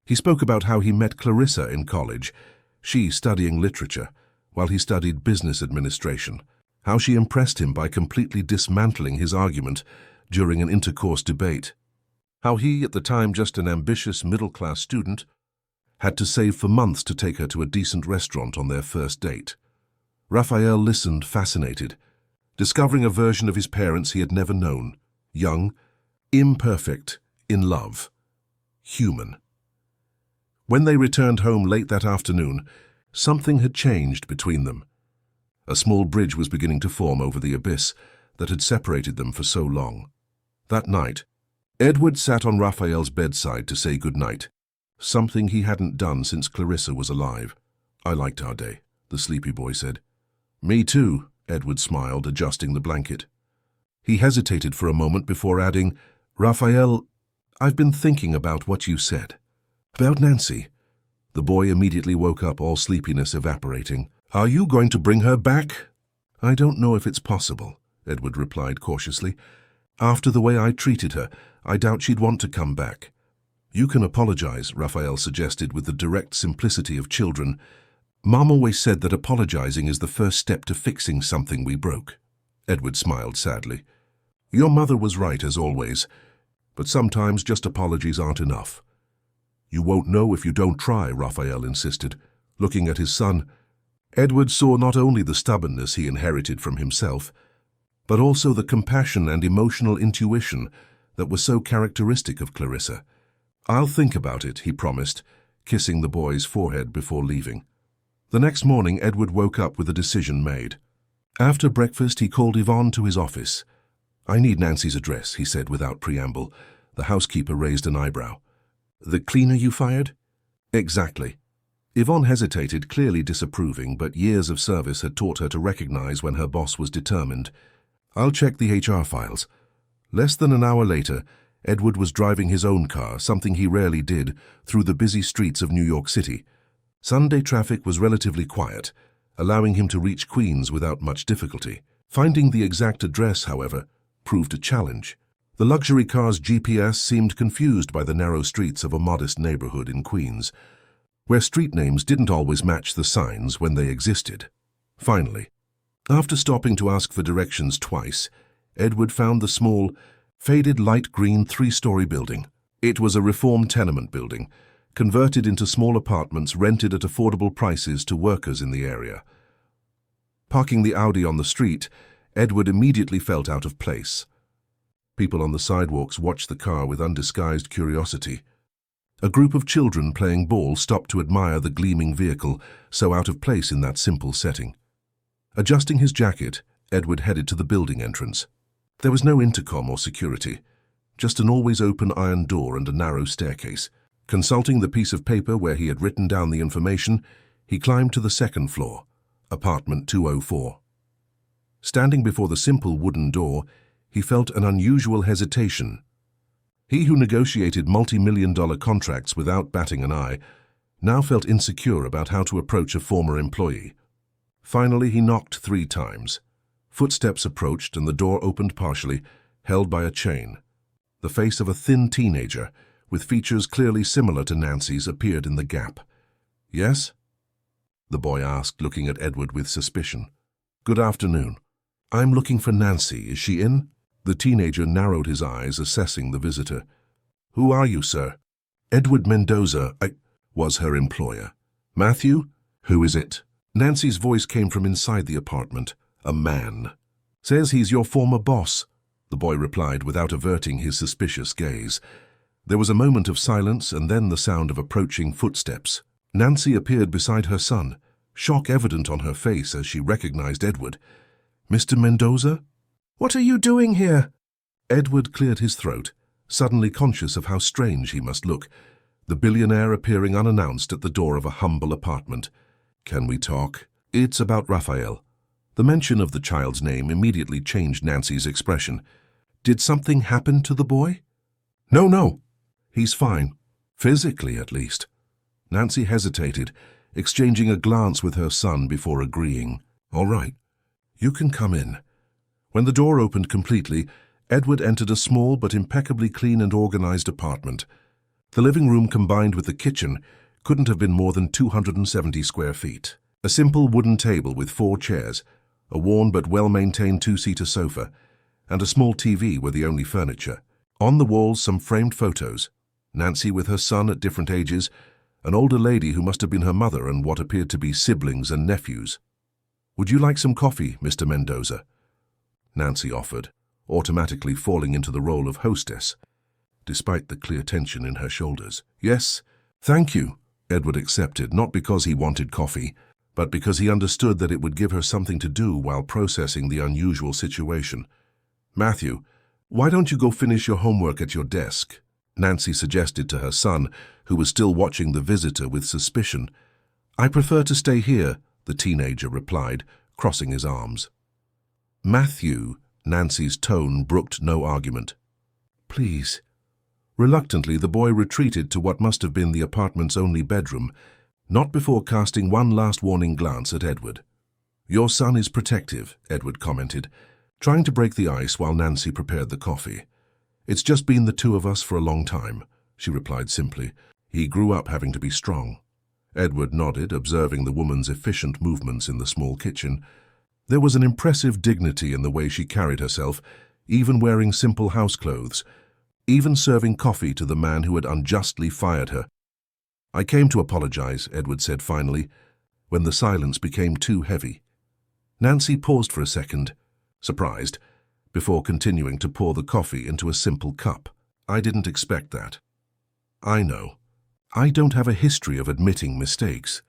He spoke about how he met Clarissa in college, she studying literature, while he studied business administration, how she impressed him by completely dismantling his argument during an intercourse debate, how he, at the time just an ambitious middle-class student, had to save for months to take her to a decent restaurant on their first date. Raphael listened, fascinated, discovering a version of his parents he had never known, young, imperfect, in love, human. When they returned home late that afternoon, something had changed between them. A small bridge was beginning to form over the abyss that had separated them for so long. That night, Edward sat on Raphael's bedside to say goodnight, something he hadn't done since Clarissa was alive. I liked our day, the sleepy boy said. Me too, Edward smiled, adjusting the blanket. He hesitated for a moment before adding, Raphael, I've been thinking about what you said. About Nancy. The boy immediately woke up, all sleepiness evaporating. Are you going to bring her back? I don't know if it's possible, Edward replied cautiously. After the way I treated her, I doubt she'd want to come back. You can apologize, Raphael suggested with the direct simplicity of children. Mom always said that apologizing is the first step to fixing something we broke. Edward smiled sadly. Your mother was right, as always, but sometimes just apologies aren't enough. You won't know if you don't try, Raphael insisted, looking at his son. Edward saw not only the stubbornness he inherited from himself, but also the compassion and emotional intuition that was so characteristic of Clarissa. I'll think about it, he promised, kissing the boy's forehead before leaving. The next morning, Edward woke up with a decision made. After breakfast, he called Yvonne to his office. "I need Nancy's address," he said without preamble. The housekeeper raised an eyebrow. "The cleaner you fired?" "Exactly." Yvonne hesitated, clearly disapproving, but years of service had taught her to recognize when her boss was determined. "I'll check the HR files." Less than an hour later, Edward was driving his own car, something he rarely did, through the busy streets of New York City. Sunday traffic was relatively quiet, allowing him to reach Queens without much difficulty. Finding the exact address, however, proved a challenge. The luxury car's GPS seemed confused by the narrow streets of a modest neighborhood in Queens, where street names didn't always match the signs when they existed. Finally, after stopping to ask for directions twice, Edward found the small, faded light green three-story building. It was a reformed tenement building, converted into small apartments rented at affordable prices to workers in the area. Parking the Audi on the street, Edward immediately felt out of place. People on the sidewalks watched the car with undisguised curiosity. A group of children playing ball stopped to admire the gleaming vehicle, so out of place in that simple setting. Adjusting his jacket, Edward headed to the building entrance. There was no intercom or security, just an always-open iron door and a narrow staircase. Consulting the piece of paper where he had written down the information, he climbed to the second floor, apartment 204. Standing before the simple wooden door, he felt an unusual hesitation. He who negotiated multi-million-dollar contracts without batting an eye now felt insecure about how to approach a former employee. Finally, he knocked 3 times. Footsteps approached and the door opened partially, held by a chain. The face of a thin teenager, with features clearly similar to Nancy's, appeared in the gap. "Yes?" the boy asked, looking at Edward with suspicion. "Good afternoon. I'm looking for Nancy. Is she in?" The teenager narrowed his eyes, assessing the visitor. "Who are you, sir?" "Edward Mendoza. I was her employer." "Matthew? Who is it?" Nancy's voice came from inside the apartment. "A man." "Says he's your former boss," the boy replied without averting his suspicious gaze. There was a moment of silence and then the sound of approaching footsteps. Nancy appeared beside her son, shock evident on her face as she recognized Edward. "Mr. Mendoza? What are you doing here?" Edward cleared his throat, suddenly conscious of how strange he must look, the billionaire appearing unannounced at the door of a humble apartment. "Can we talk?" "It's about Raphael." The mention of the child's name immediately changed Nancy's expression. "Did something happen to the boy?" No. He's fine. Physically, at least." Nancy hesitated, exchanging a glance with her son before agreeing. "All right, you can come in." When the door opened completely, Edward entered a small but impeccably clean and organized apartment. The living room combined with the kitchen couldn't have been more than 270 square feet. A simple wooden table with 4 chairs, a worn but well-maintained 2-seater sofa, and a small TV were the only furniture. On the walls, some framed photos. Nancy with her son at different ages, an older lady who must have been her mother, and what appeared to be siblings and nephews. "Would you like some coffee, Mr. Mendoza?" Nancy offered, automatically falling into the role of hostess, despite the clear tension in her shoulders. "Yes, thank you," Edward accepted, not because he wanted coffee, but because he understood that it would give her something to do while processing the unusual situation. "Matthew, why don't you go finish your homework at your desk?" Nancy suggested to her son, who was still watching the visitor with suspicion. "I prefer to stay here," the teenager replied, crossing his arms. "Matthew," Nancy's tone brooked no argument. "Please." Reluctantly, the boy retreated to what must have been the apartment's only bedroom, not before casting one last warning glance at Edward. "Your son is protective," Edward commented, trying to break the ice while Nancy prepared the coffee. "It's just been the 2 of us for a long time," she replied simply. "He grew up having to be strong." Edward nodded, observing the woman's efficient movements in the small kitchen. There was an impressive dignity in the way she carried herself, even wearing simple house clothes, even serving coffee to the man who had unjustly fired her. "I came to apologize," Edward said finally, when the silence became too heavy. Nancy paused for a second, surprised, before continuing to pour the coffee into a simple cup. "I didn't expect that." "I know. I don't have a history of admitting mistakes."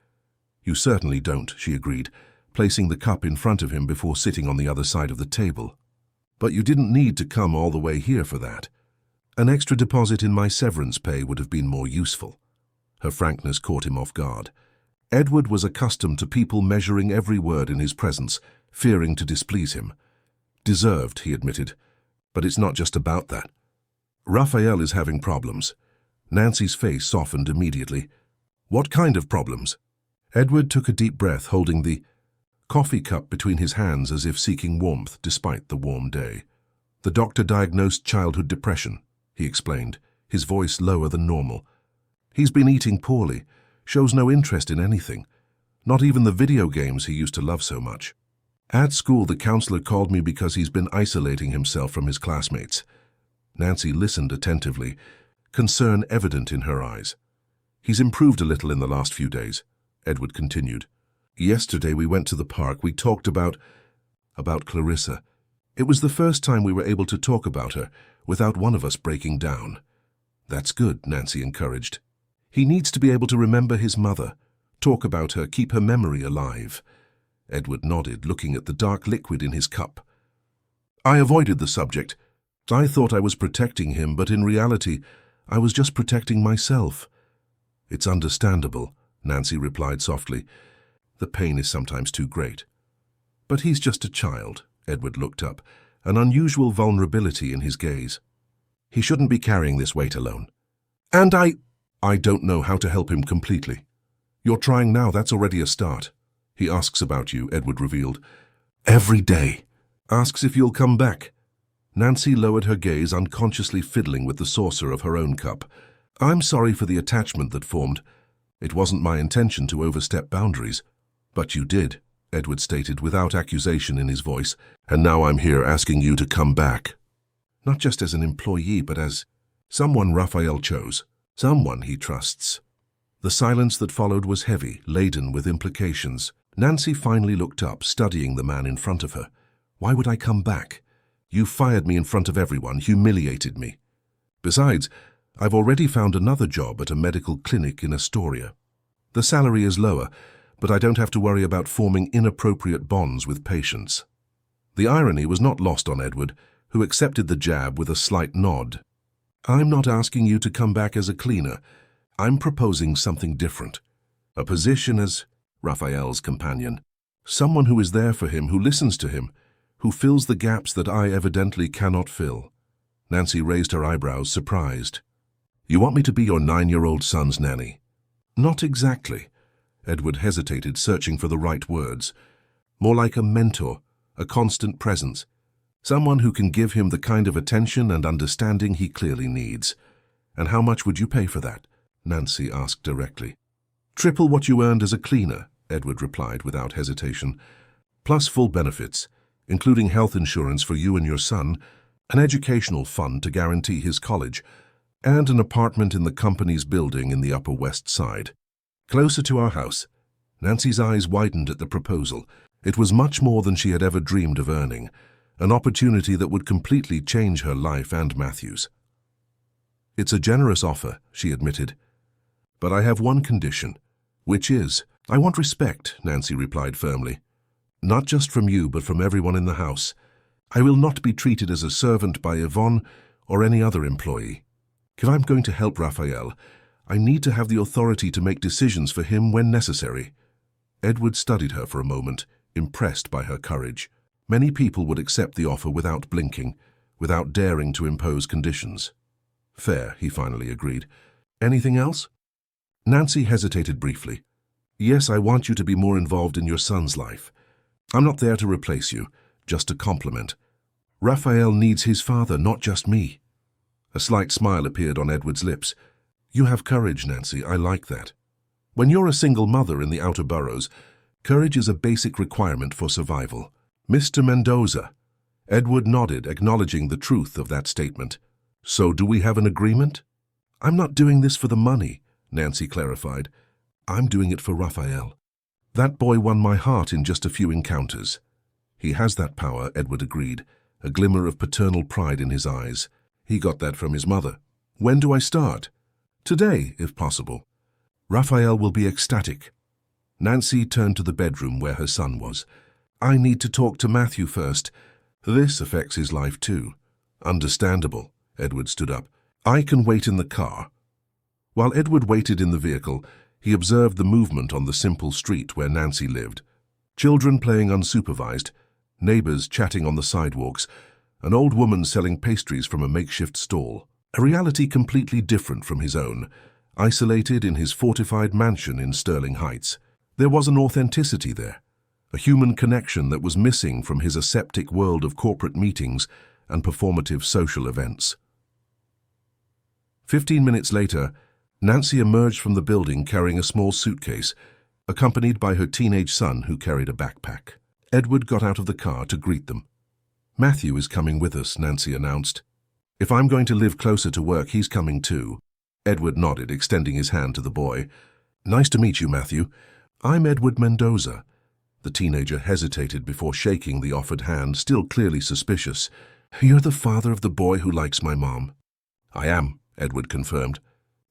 "You certainly don't," she agreed, placing the cup in front of him before sitting on the other side of the table. "But you didn't need to come all the way here for that. An extra deposit in my severance pay would have been more useful." Her frankness caught him off guard. Edward was accustomed to people measuring every word in his presence, fearing to displease him. "Deserved," he admitted. "But it's not just about that. Raphael is having problems." Nancy's face softened immediately. "What kind of problems?" Edward took a deep breath, holding the coffee cup between his hands as if seeking warmth despite the warm day. "The doctor diagnosed childhood depression," he explained, his voice lower than normal. "He's been eating poorly, shows no interest in anything, not even the video games he used to love so much. At school, the counselor called me because he's been isolating himself from his classmates." Nancy listened attentively, concern evident in her eyes. "He's improved a little in the last few days," Edward continued. "Yesterday we went to the park. We talked about Clarissa. It was the first time we were able to talk about her without one of us breaking down." "That's good," Nancy encouraged. "He needs to be able to remember his mother, talk about her, keep her memory alive." Edward nodded, looking at the dark liquid in his cup. "I avoided the subject. I thought I was protecting him, but in reality, I was just protecting myself." "It's understandable," Nancy replied softly. "The pain is sometimes too great." "But he's just a child." Edward looked up, an unusual vulnerability in his gaze. "He shouldn't be carrying this weight alone. And I don't know how to help him completely." "You're trying now, that's already a start." "He asks about you," Edward revealed. "Every day. Asks if you'll come back." Nancy lowered her gaze, unconsciously fiddling with the saucer of her own cup. "I'm sorry for the attachment that formed. It wasn't my intention to overstep boundaries." "But you did," Edward stated without accusation in his voice, "and now I'm here asking you to come back. Not just as an employee, but as someone Raphael chose, someone he trusts." The silence that followed was heavy, laden with implications. Nancy finally looked up, studying the man in front of her. "Why would I come back? You fired me in front of everyone, humiliated me. Besides, I've already found another job at a medical clinic in Astoria. The salary is lower, but I don't have to worry about forming inappropriate bonds with patients." The irony was not lost on Edward, who accepted the jab with a slight nod. "I'm not asking you to come back as a cleaner. I'm proposing something different. A position as Raphael's companion. Someone who is there for him, who listens to him, who fills the gaps that I evidently cannot fill." Nancy raised her eyebrows, surprised. "You want me to be your 9-year-old son's nanny?" "Not exactly." Edward hesitated, searching for the right words. "More like a mentor, a constant presence. Someone who can give him the kind of attention and understanding he clearly needs." "And how much would you pay for that?" Nancy asked directly. "Triple what you earned as a cleaner," Edward replied without hesitation. "Plus full benefits, including health insurance for you and your son, an educational fund to guarantee his college, and an apartment in the company's building in the Upper West Side. Closer to our house." Nancy's eyes widened at the proposal. It was much more than she had ever dreamed of earning, an opportunity that would completely change her life and Matthew's. "It's a generous offer," she admitted. "But I have one condition, which is, I want respect," Nancy replied firmly. "Not just from you, but from everyone in the house. I will not be treated as a servant by Yvonne or any other employee. If I'm going to help Raphael, I need to have the authority to make decisions for him when necessary." Edward studied her for a moment, impressed by her courage. Many people would accept the offer without blinking, without daring to impose conditions. "Fair," he finally agreed. "Anything else?" Nancy hesitated briefly. "Yes, I want you to be more involved in your son's life. I'm not there to replace you, just to complement. Raphael needs his father, not just me." A slight smile appeared on Edward's lips. "You have courage, Nancy. I like that. When you're a single mother in the outer boroughs, courage is a basic requirement for survival." "Mr. Mendoza." Edward nodded, acknowledging the truth of that statement. "So do we have an agreement?" "I'm not doing this for the money," Nancy clarified. "I'm doing it for Raphael. That boy won my heart in just a few encounters." "He has that power," Edward agreed, a glimmer of paternal pride in his eyes. "He got that from his mother." "When do I start?" "Today, if possible. Raphael will be ecstatic." Nancy turned to the bedroom where her son was. "I need to talk to Matthew first. This affects his life too." "Understandable." Edward stood up. "I can wait in the car." While Edward waited in the vehicle, he observed the movement on the simple street where Nancy lived. Children playing unsupervised, neighbors chatting on the sidewalks, an old woman selling pastries from a makeshift stall. A reality completely different from his own, isolated in his fortified mansion in Sterling Heights. There was an authenticity there, a human connection that was missing from his aseptic world of corporate meetings and performative social events. 15 minutes later, Nancy emerged from the building carrying a small suitcase, accompanied by her teenage son who carried a backpack. Edward got out of the car to greet them. "Matthew is coming with us," Nancy announced. "If I'm going to live closer to work, he's coming too." Edward nodded, extending his hand to the boy. "Nice to meet you, Matthew. I'm Edward Mendoza." The teenager hesitated before shaking the offered hand, still clearly suspicious. "You're the father of the boy who likes my mom." "I am," Edward confirmed.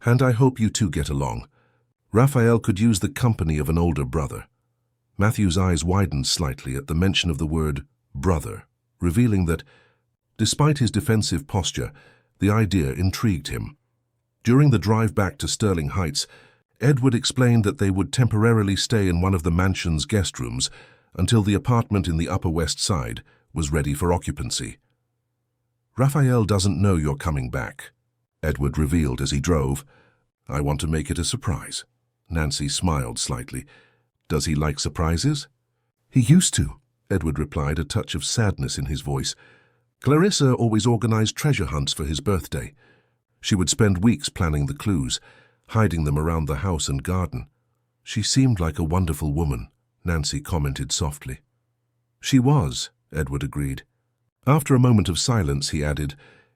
"And I hope you two get along. Raphael could use the company of an older brother." Matthew's eyes widened slightly at the mention of the word brother, revealing that, despite his defensive posture, the idea intrigued him. During the drive back to Sterling Heights, Edward explained that they would temporarily stay in one of the mansion's guest rooms until the apartment in the Upper West Side was ready for occupancy. "Raphael doesn't know you're coming back," Edward revealed as he drove. "I want to make it a surprise." Nancy smiled slightly. "Does he like surprises?" "He used to," Edward replied, a touch of sadness in his voice. "Clarissa always organized treasure hunts for his birthday. She would spend weeks planning the clues, hiding them around the house and garden. She seemed like a wonderful woman," Nancy commented softly. "She was," Edward agreed. After a moment of silence, he added,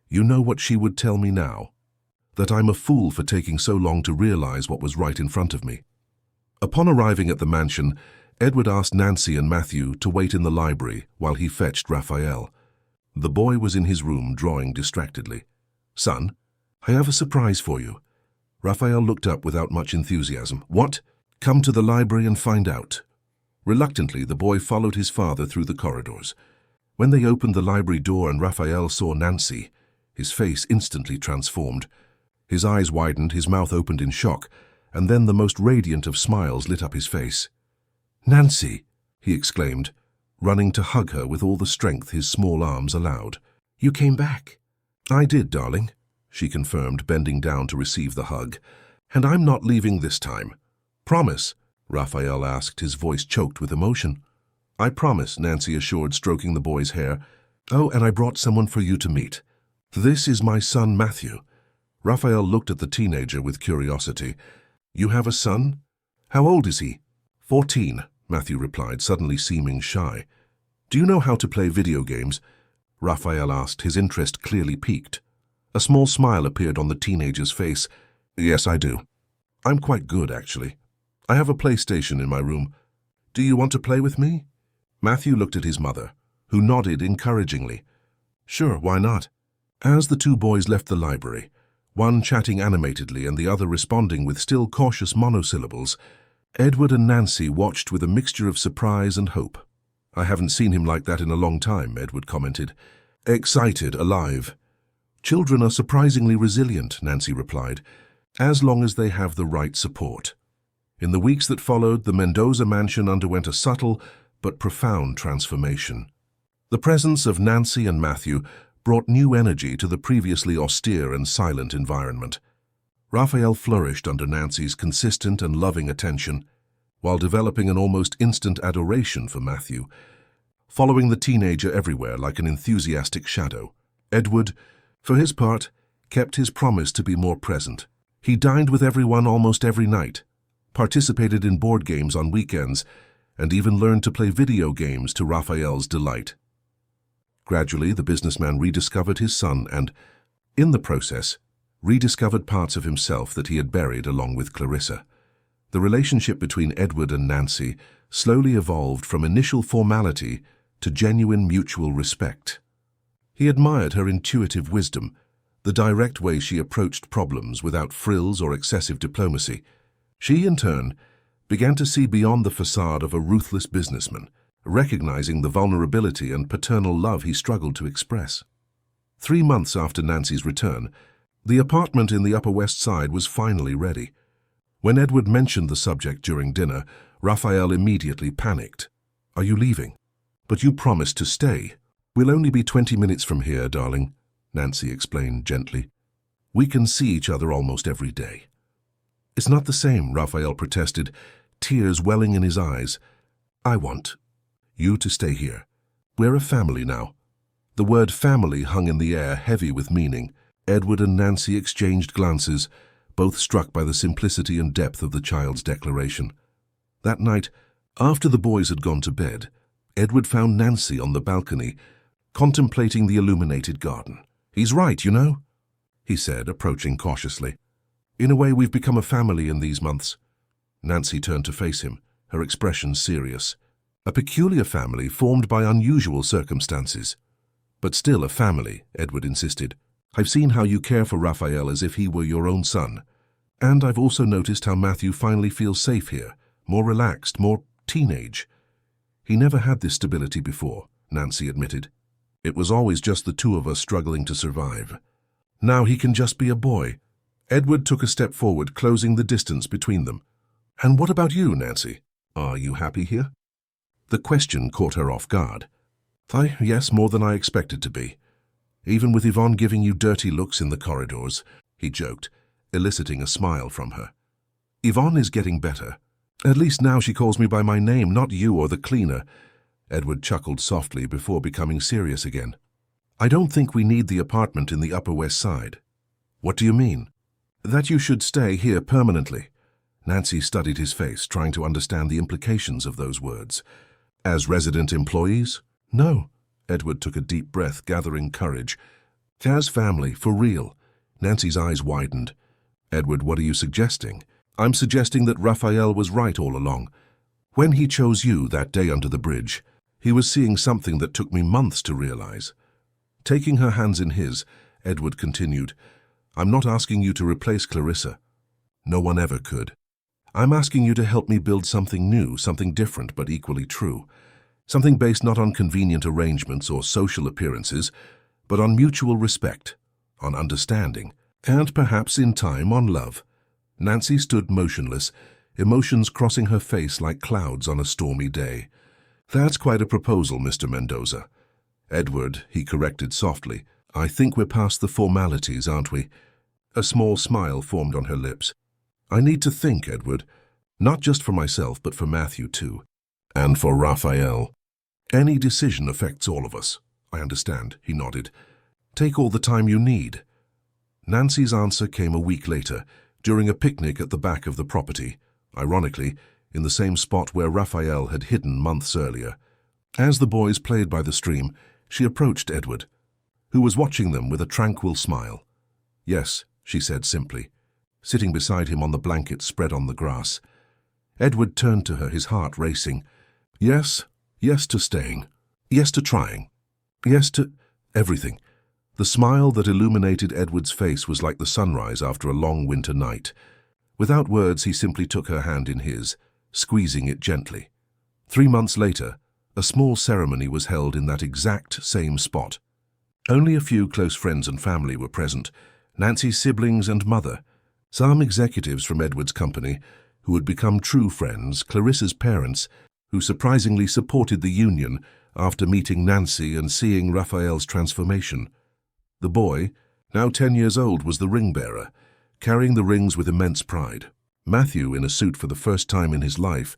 "You know what she would tell me now? That I'm a fool for taking so long to realize what was right in front of me." Upon arriving at the mansion, Edward asked Nancy and Matthew to wait in the library while he fetched Raphael. The boy was in his room drawing distractedly. "Son, I have a surprise for you." Raphael looked up without much enthusiasm. "What? Come to the library and find out." Reluctantly, the boy followed his father through the corridors. When they opened the library door and Raphael saw Nancy, his face instantly transformed. His eyes widened, his mouth opened in shock, and then the most radiant of smiles lit up his face. "Nancy!" he exclaimed, running to hug her with all the strength his small arms allowed. "You came back." "I did, darling," she confirmed, bending down to receive the hug. "And I'm not leaving this time." "Promise?" Raphael asked, his voice choked with emotion. "I promise," Nancy assured, stroking the boy's hair. "Oh, and I brought someone for you to meet. This is my son, Matthew." Raphael looked at the teenager with curiosity. "You have a son? How old is he?" 14, Matthew replied, suddenly seeming shy. "Do you know how to play video games?" Raphael asked, his interest clearly piqued. A small smile appeared on the teenager's face. "Yes, I do. I'm quite good, actually. I have a PlayStation in my room. Do you want to play with me?" Matthew looked at his mother, who nodded encouragingly. "Sure, why not?" As the two boys left the library, one chatting animatedly and the other responding with still cautious monosyllables, Edward and Nancy watched with a mixture of surprise and hope. "I haven't seen him like that in a long time," Edward commented. "Excited, alive." "Children are surprisingly resilient," Nancy replied, "as long as they have the right support." In the weeks that followed, the Mendoza mansion underwent a subtle but profound transformation. The presence of Nancy and Matthew brought new energy to the previously austere and silent environment. Raphael flourished under Nancy's consistent and loving attention, while developing an almost instant adoration for Matthew, following the teenager everywhere like an enthusiastic shadow. Edward, for his part, kept his promise to be more present. He dined with everyone almost every night, participated in board games on weekends, and even learned to play video games to Raphael's delight. Gradually, the businessman rediscovered his son and, in the process, rediscovered parts of himself that he had buried along with Clarissa. The relationship between Edward and Nancy slowly evolved from initial formality to genuine mutual respect. He admired her intuitive wisdom, the direct way she approached problems without frills or excessive diplomacy. She, in turn, began to see beyond the facade of a ruthless businessman, recognizing the vulnerability and paternal love he struggled to express. 3 months after Nancy's return, the apartment in the Upper West Side was finally ready. When Edward mentioned the subject during dinner, Raphael immediately panicked. "Are you leaving?" "But you promised to stay." "We'll only be 20 minutes from here, darling," Nancy explained gently. "We can see each other almost every day." "It's not the same," Raphael protested, tears welling in his eyes. "I want you to stay here. We're a family now." The word family hung in the air, heavy with meaning. Edward and Nancy exchanged glances, both struck by the simplicity and depth of the child's declaration. That night, after the boys had gone to bed, Edward found Nancy on the balcony, contemplating the illuminated garden. "He's right, you know," he said, approaching cautiously. "In a way, we've become a family in these months." Nancy turned to face him, her expression serious. "A peculiar family formed by unusual circumstances." "But still a family," Edward insisted. "I've seen how you care for Raphael as if he were your own son. And I've also noticed how Matthew finally feels safe here, more relaxed, more teenage." "He never had this stability before," Nancy admitted. "It was always just the two of us struggling to survive. Now he can just be a boy." Edward took a step forward, closing the distance between them. "And what about you, Nancy? Are you happy here?" The question caught her off guard. Yes, more than I expected to be. Even with Yvonne giving you dirty looks in the corridors," he joked, eliciting a smile from her. "Yvonne is getting better. At least now she calls me by my name, not you or the cleaner." Edward chuckled softly before becoming serious again. "I don't think we need the apartment in the Upper West Side." "What do you mean?" "That you should stay here permanently." Nancy studied his face, trying to understand the implications of those words. "As resident employees?" "No." Edward took a deep breath, gathering courage. "As family, for real." Nancy's eyes widened. "Edward, what are you suggesting?" "I'm suggesting that Raphael was right all along. When he chose you that day under the bridge, he was seeing something that took me months to realize." Taking her hands in his, Edward continued, "I'm not asking you to replace Clarissa. No one ever could. I'm asking you to help me build something new, something different but equally true. Something based not on convenient arrangements or social appearances, but on mutual respect, on understanding, and perhaps in time on love." Nancy stood motionless, emotions crossing her face like clouds on a stormy day. "That's quite a proposal, Mr. Mendoza." "Edward," he corrected softly, "I think we're past the formalities, aren't we?" A small smile formed on her lips. "I need to think, Edward, not just for myself, but for Matthew too. And for Raphael. Any decision affects all of us." "I understand," he nodded. "Take all the time you need." Nancy's answer came a week later, during a picnic at the back of the property, ironically, in the same spot where Raphael had hidden months earlier. As the boys played by the stream, she approached Edward, who was watching them with a tranquil smile. "Yes," she said simply, sitting beside him on the blanket spread on the grass. Edward turned to her, his heart racing. "Yes, yes to staying. Yes to trying. Yes to everything." The smile that illuminated Edward's face was like the sunrise after a long winter night. Without words, he simply took her hand in his, squeezing it gently. 3 months later, a small ceremony was held in that exact same spot. Only a few close friends and family were present, Nancy's siblings and mother, some executives from Edward's company, who had become true friends, Clarissa's parents, who surprisingly supported the union after meeting Nancy and seeing Raphael's transformation. The boy, now 10 years old, was the ring-bearer, carrying the rings with immense pride. Matthew, in a suit for the first time in his life,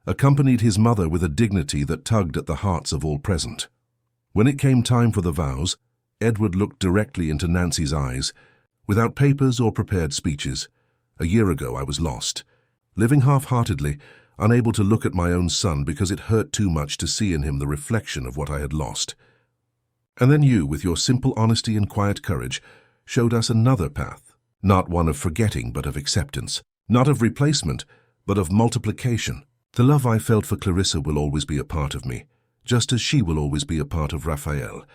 accompanied his mother with a dignity that tugged at the hearts of all present. When it came time for the vows, Edward looked directly into Nancy's eyes, without papers or prepared speeches. "A year ago I was lost, living half-heartedly, unable to look at my own son because it hurt too much to see in him the reflection of what I had lost. And then you, with your simple honesty and quiet courage, showed us another path, not one of forgetting but of acceptance, not of replacement but of multiplication. The love I felt for Clarissa will always be a part of me, just as she will always be a part of Raphael.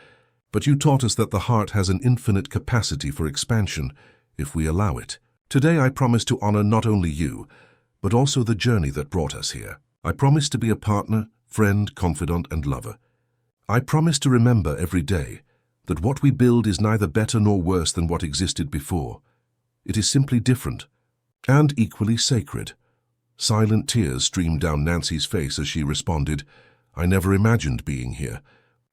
But you taught us that the heart has an infinite capacity for expansion, if we allow it. Today I promise to honor not only you, but also the journey that brought us here. I promise to be a partner, friend, confidant, and lover. I promise to remember every day that what we build is neither better nor worse than what existed before. It is simply different, and equally sacred. Silent tears streamed down Nancy's face as she responded, "I never imagined being here."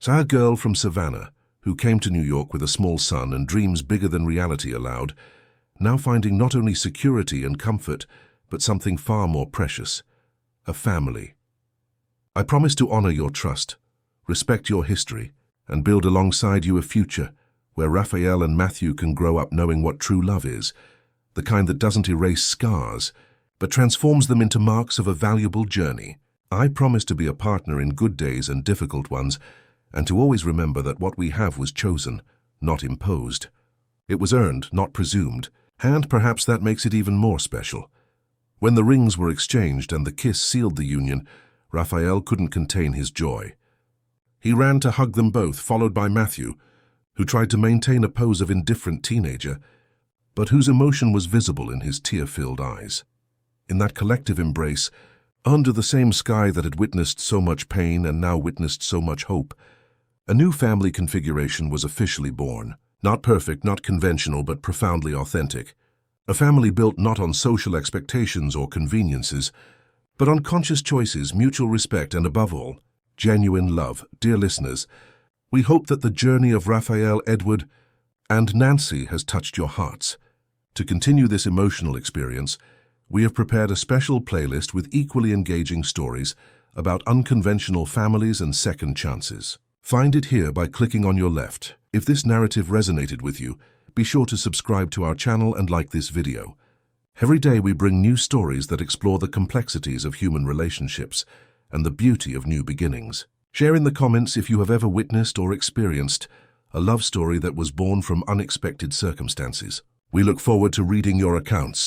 A girl from Savannah, who came to New York with a small son and dreams bigger than reality allowed, now finding not only security and comfort, but something far more precious, a family. I promise to honor your trust, respect your history, and build alongside you a future where Raphael and Matthew can grow up knowing what true love is, the kind that doesn't erase scars, but transforms them into marks of a valuable journey. I promise to be a partner in good days and difficult ones, and to always remember that what we have was chosen, not imposed. It was earned, not presumed, and perhaps that makes it even more special. When the rings were exchanged and the kiss sealed the union, Raphael couldn't contain his joy. He ran to hug them both, followed by Matthew, who tried to maintain a pose of indifferent teenager, but whose emotion was visible in his tear-filled eyes. In that collective embrace, under the same sky that had witnessed so much pain and now witnessed so much hope, a new family configuration was officially born. Not perfect, not conventional, but profoundly authentic. A family built not on social expectations or conveniences, but on conscious choices, mutual respect, and above all, genuine love. Dear listeners, we hope that the journey of Raphael, Edward, and Nancy has touched your hearts. To continue this emotional experience, we have prepared a special playlist with equally engaging stories about unconventional families and second chances. Find it here by clicking on your left. If this narrative resonated with you, be sure to subscribe to our channel and like this video. Every day we bring new stories that explore the complexities of human relationships and the beauty of new beginnings. Share in the comments if you have ever witnessed or experienced a love story that was born from unexpected circumstances. We look forward to reading your accounts.